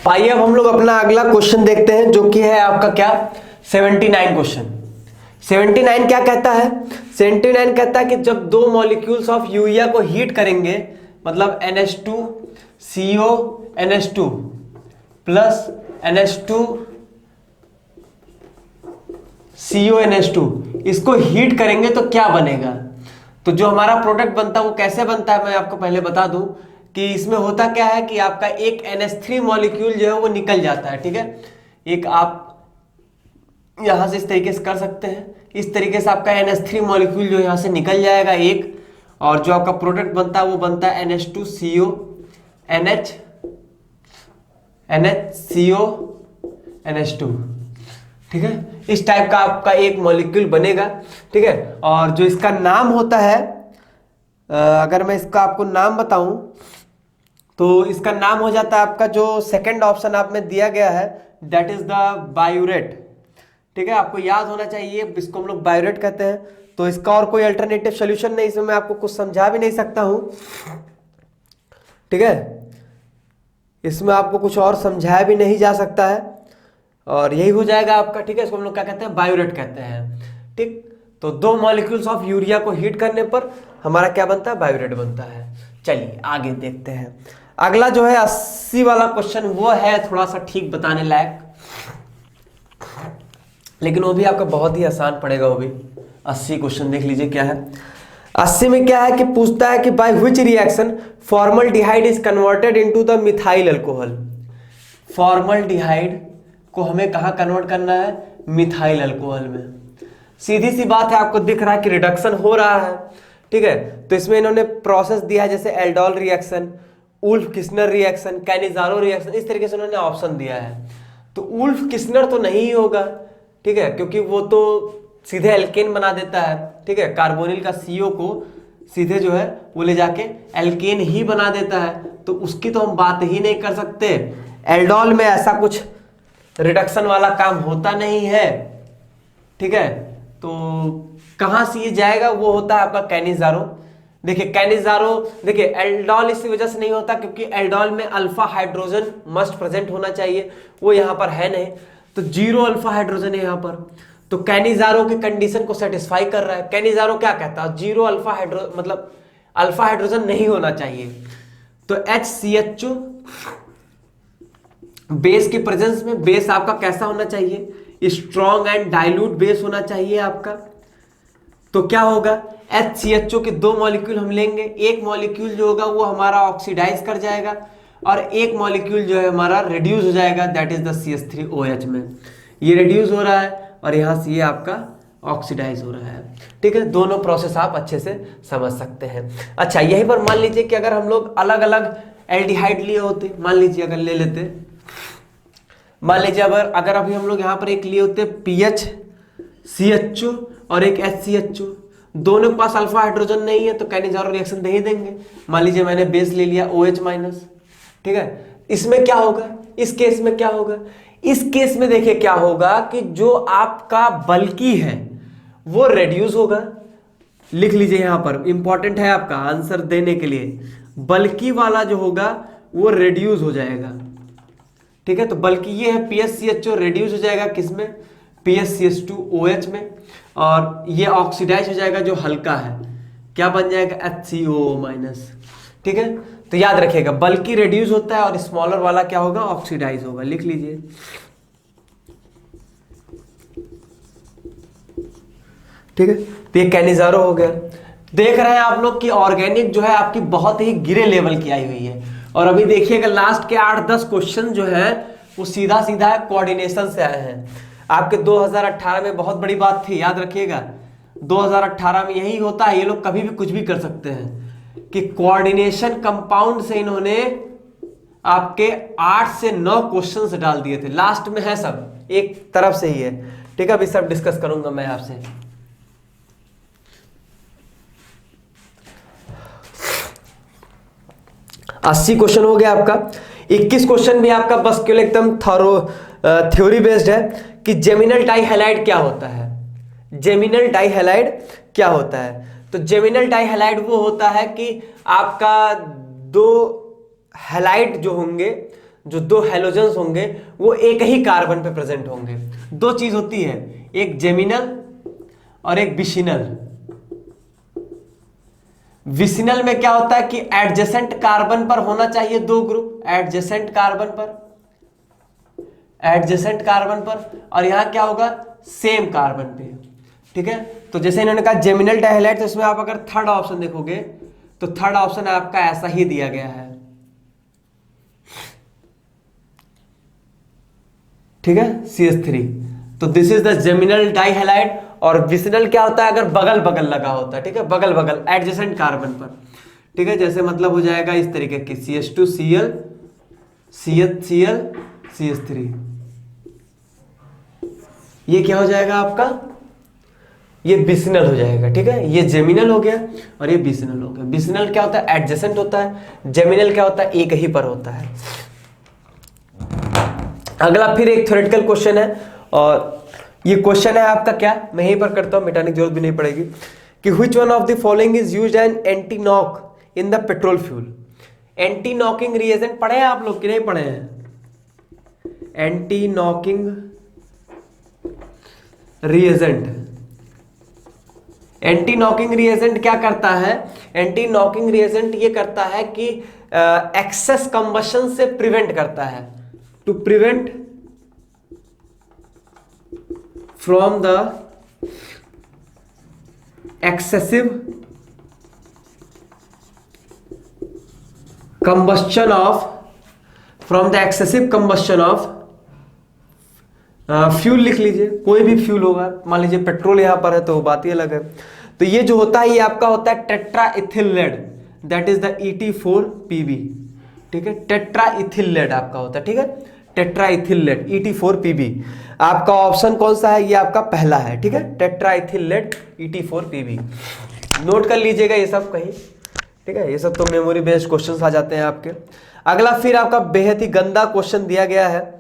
आइए अब हम लोग अपना अगला क्वेश्चन देखते हैं, जो कि है आपका क्या 79 क्वेश्चन। 79 क्या कहता है? 79 कहता है कि जब दो मॉलिक्यूल्स ऑफ यूरिया को हीट करेंगे, मतलब NH2CO NH2 plus NH2CO NH2, इसको हीट करेंगे तो क्या बनेगा? तो जो हमारा प्रोडक्ट बनता है वो कैसे बनता है मैं आपको पहले बता दूं कि इसमें होता क्या है कि आपका एक NH3 मॉलिक्यूल जो है वो निकल जाता है। ठीक है, एक आप यहां से इस तरीके से कर सकते हैं, इस तरीके से आपका NH3 मॉलिक्यूल जो यहां से निकल जाएगा एक, और जो आपका प्रोडक्ट बनता है वो बनता है NH2CO NHCO NH2। ठीक है, इस टाइप का आपका एक मॉलिक्यूल बनेगा। ठीक है, और जो इसका नाम होता है, अगर मैं इसका आपको नाम बताऊं तो इसका नाम हो जाता है आपका जो सेकंड ऑप्शन आप में दिया गया है, दैट इज द बायूरेट। ठीक है, आपको याद होना चाहिए, इसको हम लोग बायूरेट कहते हैं। तो इसका और कोई अल्टरनेटिव सॉल्यूशन नहीं, इसमें मैं आपको कुछ समझा भी नहीं सकता हूं। ठीक है, इसमें आपको कुछ और समझाया भी नहीं जा सकता है, और यही हो जाएगा आपका। ठीक है, इसको हम लोग क्या कहते हैं? बायूरेट कहते हैं। ठीक, तो दो मॉलिक्यूल्स ऑफ यूरिया को हीट करने पर हमारा क्या बनता है? बायूरेट बनता है। चलिए आगे देखते हैं। अगला जो है 80 वाला क्वेश्चन, वो है थोड़ा सा ठीक बताने लायक, लेकिन वो भी आपका बहुत ही आसान पड़ेगा। वो भी 80 क्वेश्चन देख लीजिए क्या है। 80 में क्या है कि पूछता है कि by which reaction formaldehyde is converted into the methyl alcohol. Formaldehyde को हमें कहाँ कन्वर्ट करना है? मिथाइल अल्कोहल में। सीधी सी बात है, आपको दिख रहा है कि रिडक्शन हो रहा है। ठीक है, तो इसमें इन्होंने प्रोसेस दिया है जैसे aldol reaction, Wolff Kishner reaction, Cannizzaro reaction, इस तरीके से उन्होंने ऑप्शन दिया है। तो उल्फ किस्नर तो नहीं होगा, ठीक है, क्योंकि वो तो सीधे एल्केन बना देता है। ठीक है, कार्बोनिल का CO को सीधे जो है वो ले जाके एल्केन ही बना देता है, तो उसकी तो हम बात ही नहीं कर सकते। एल्डोल में ऐसा कुछ रिडक्शन वाला काम होता नहीं है। ठीक है, तो कहां से ये जाएगा? वो होता है आपका कैनिजारो। देखिए कैनिजारो, देखिए एल्डोल इसी वजह से नहीं होता क्योंकि एल्डोल में अल्फा हाइड्रोजन मस्ट प्रेजेंट होना चाहिए, वो यहाँ पर है नहीं, तो 0 अल्फा हाइड्रोजन है यहाँ पर। तो कैनिजारो की कंडीशन को सेटिस्फाई कर रहा है। कैनिजारो क्या कहता है? 0 अल्फा मतलब अल्फा हाइड्रोजन नहीं होना चाहिए। तो HCHO बेस की प्रेजेंस में, बेस आपका कैसा होना चाहिए? स्ट्रॉन्ग एंड डाइल्यूट बेस होना चाहिए आपका। तो क्या होगा? HCHO के दो मॉलिक्यूल हम लेंगे, एक मॉलिक्यूल जो होगा वो हमारा ऑक्सीडाइज कर जाएगा और एक मॉलिक्यूल जो है हमारा रिड्यूस हो जाएगा, दैट इज द CH3OH में। ये रिड्यूस हो रहा है और यहां से ये आपका ऑक्सीडाइज हो रहा है। ठीक है, दोनों प्रोसेस आप अच्छे से समझ सकते हैं। अच्छा, यहीं पर मान लीजिए कि अगर हम लोग अलग अलग एल्डिहाइड लिए होते, मान लीजिए अगर ले लेते, मान लीजिए अगर अभी हम लोग यहाँ पर एक लिए होते PHCHO और एक HCHO, दोनों के पास अल्फा हाइड्रोजन नहीं है तो कैनिजारो रिएक्शन नहीं देंगे। मान लीजिए मैंने बेस ले लिया OH-। ठीक है, इसमें क्या होगा? इस केस में क्या होगा? इस केस में देखिए क्या होगा कि जो आपका बल्कि है वो रेड्यूस होगा। लिख लीजिए यहां पर, इंपॉर्टेंट है आपका आंसर देने के लिए, बल्कि वाला जो होगा वो रेड्यूस हो जाएगा। ठीक है, तो बल्कि ये है PHCHO रेड्यूस हो जाएगा किसमें? PHCH2OH में, और ये ऑक्सीडाइज हो जाएगा जो हल्का है, क्या बन जाएगा? HCO-। ठीक है, तो याद रखिएगा बल्कि रिड्यूस होता है और स्मॉलर वाला क्या होगा, ऑक्सीडाइज होगा, लिख लीजिए। ठीक है, तो ये कैनिजारो हो गया। देख रहे हैं आप लोग कि ऑर्गेनिक जो है आपकी बहुत ही गिरे लेवल की आई हुई है, और अभी देखिएगा लास्ट के 8-10 क्वेश्चन जो है वो सीधा सीधा कोऑर्डिनेशन से आए हैं। आपके 2018 में बहुत बड़ी बात थी, याद रखिएगा 2018 में यही होता है, ये लोग कभी भी कुछ भी कर सकते हैं कि कोऑर्डिनेशन कंपाउंड से इन्होंने आपके 8 से 9 क्वेश्चंस डाल दिए थे। लास्ट में है सब एक तरफ से ही है। ठीक है, अभी सब डिस्कस करूंगा मैं आपसे। अस्सी क्वेश्चन हो गया आपका। 21 क्वेश्चन भी आपका बस केवल एकदम थ्योरी बेस्ड है कि जेमिनल डाइहैलाइड क्या होता है। जेमिनल डाइहैलाइड क्या होता है? तो जेमिनल डाइहैलाइड वो होता है कि आपका दो हैलाइड जो होंगे, जो दो हैलोजन्स होंगे वो एक ही कार्बन पे प्रेजेंट होंगे। दो चीज होती है, एक जेमिनल और एक विसिनल। विसिनल में क्या होता है कि एडजेसेंट कार्बन पर होना चाहिए दो ग्रुप, एडजेसेंट कार्बन पर, एडजेसेंट कार्बन पर, और यहां क्या होगा, सेम कार्बन पे। ठीक है, तो जैसे इन्होंने कहा जेमिनल डाइहैलाइड, तो इसमें आप अगर थर्ड ऑप्शन देखोगे तो थर्ड ऑप्शन आपका ऐसा ही दिया गया है। ठीक है, CH3। तो दिस इज द जेमिनल डाइहैलाइड। और विसिनल क्या होता है, अगर बगल बगल लगा होता है, ठीक है, बगल बगल एडजेसेंट कार्बन पर। ठीक है, जैसे मतलब हो जाएगा इस तरीके की CH2Cl CHCl CH3, ये क्या हो जाएगा आपका, ये विसिनल हो जाएगा। ठीक है, ये जेमिनल हो गया और ये विसिनल हो गया। विसिनल क्या होता है, एडजेसेंट होता है। जेमिनल क्या होता है, एक ही पर होता है। अगला फिर एक थ्योरेटिकल क्वेश्चन है, और ये क्वेश्चन है आपका क्या, मैं यहीं पर करता हूं, मिटाने की जरूरत भी नहीं पड़ेगी, कि which one of the following is used an anti knock in the petrol fuel. Anti knocking reagent पढ़े हैं आप लोग कि नहीं पढ़े हैं? Anti knocking reagent, anti knocking reagent क्या करता है? एंटी नॉकिंग रिएजेंट ये करता है कि एक्सेस कंबशन से प्रिवेंट करता है, to prevent from the excessive combustion of, from the excessive combustion of fuel, लिख लीजिए, कोई भी फ्यूल होगा, मान लीजिए पेट्रोल यहां पर है तो बात ही अलग है। तो ये जो होता है ये आपका होता है tetra ethyl lead, that is the ET4PB। ठीक है, टेट्रा इथिल लेड आपका होता है। ठीक है, टेट्रा इथिल लेड ET4PB आपका ऑप्शन कौन सा है, ये आपका पहला है। ठीक है, tetra ethyl lead ET4PB, note कर लीजिएगा ये सब कहीं। ठीक है, ये सब तो मेमोरी बेस्ड क्वेश्चंस आ जाते हैं आपके। अगला फिर आपका बेहद ही गंदा क्वेश्चन दिया गया है,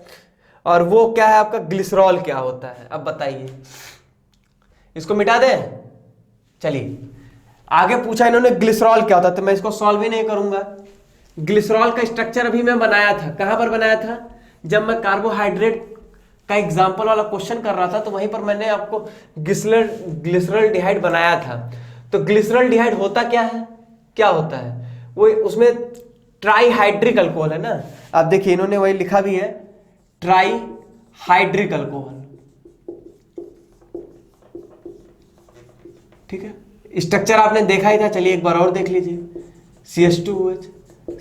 और वो क्या है आपका, ग्लिसरॉल क्या होता है। अब बताइए, इसको मिटा दें? चलिए, आगे पूछा इन्होंने ग्लिसरॉल क्या होता है, तो मैं इसको सॉल्व ही नहीं करूंगा। ग्लिसरॉल का स्ट्रक्चर अभी मैं बनाया था, कहां पर बनाया था, जब मैं कार्बोहाइड्रेट का एग्जाम्पल वाला क्वेश्चन कर रहा था, तो वहीं पर मैंने आपको ग्लिसरॉल्डिहाइड बनाया था। तो ग्लिसरॉल्डिहाइड होता क्या है, क्या होता है वो, उसमें ट्राईहाइड्रिक अल्कोहल है ना। आप देखिए इन्होंने वही लिखा भी है, ट्राईहाइड्रिक अल्कोहल। ठीक है, स्ट्रक्चर आपने देखा ही था, चलिए एक बार और देख लीजिए, CH2OH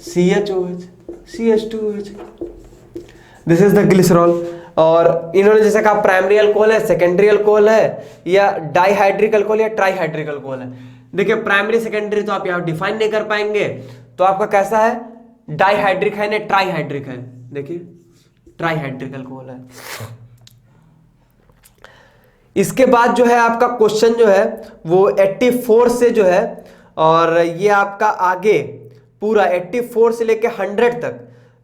CHOH CH2OH, this is the glycerol. और इन्होंने जैसे कहा प्राइमरी अल्कोहल है, सेकेंडरी अल्कोहल है, या डाइहाइड्रिक अल्कोहल या ट्राईहाइड्रिक अल्कोहल है। देखिए प्राइमरी सेकेंडरी तो आप यहां डिफाइन नहीं कर पाएंगे, तो आपका कैसा है, डाइहाइड्रिक है ना ट्राईहाइड्रिक है, देखिए ट्राईहाइड्रिक अल्कोहल है। इसके बाद जो है आपका क्वेश्चन जो है वो 84 से जो है, और ये आपका आगे पूरा 84 से लेके 100 तक,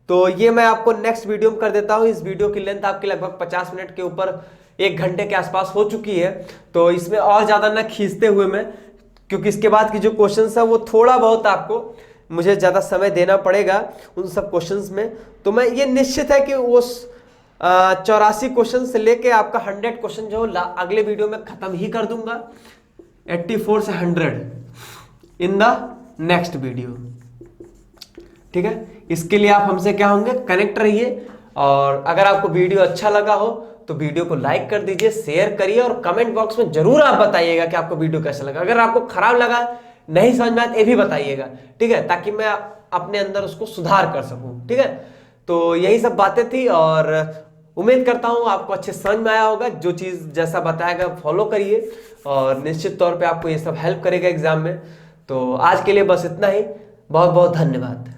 तो ये मैं आपको नेक्स्ट वीडियो में कर देता हूं। इस वीडियो की लेंथ आपकी लगभग 50 मिनट के ऊपर, 1 घंटे के आसपास हो चुकी है, तो इसमें और ज्यादा ना खींचते हुए मैं, क्योंकि इसके बाद की जो क्वेश्चंस है वो थोड़ा बहुत आपको मुझे ज्यादा समय देना पड़ेगा उन सब क्वेश्चंस में। तो मैं ये निश्चित है कि उस 84 क्वेश्चन से लेके आपका 100 क्वेश्चन जो अगले वीडियो में खत्म ही कर दूंगा, 84 से 100 इन द नेक्स्ट वीडियो। ठीक है, इसके लिए आप हमसे क्या होंगे, कनेक्ट रहिए। और अगर आपको वीडियो अच्छा लगा हो तो वीडियो को लाइक कर दीजिए, शेयर करिए और कमेंट बॉक्स में जरूर आप बताइएगा कि आपको वीडियो कैसा लगा। अगर आपको खराब लगा, नहीं समझ में आया, ये भी बताइएगा, ठीक है, ताकि मैं अपने अंदर उसको सुधार कर सकूं। ठीक है, तो यही सब बातें थी और उम्मीद करता हूं आपको अच्छे समझ में आया होगा। जो चीज जैसा बताएगा फॉलो करिए और निश्चित तौर पे आपको ये सब हेल्प करेगा एग्जाम में। तो आज के लिए बस इतना ही, बहुत बहुत धन्यवाद।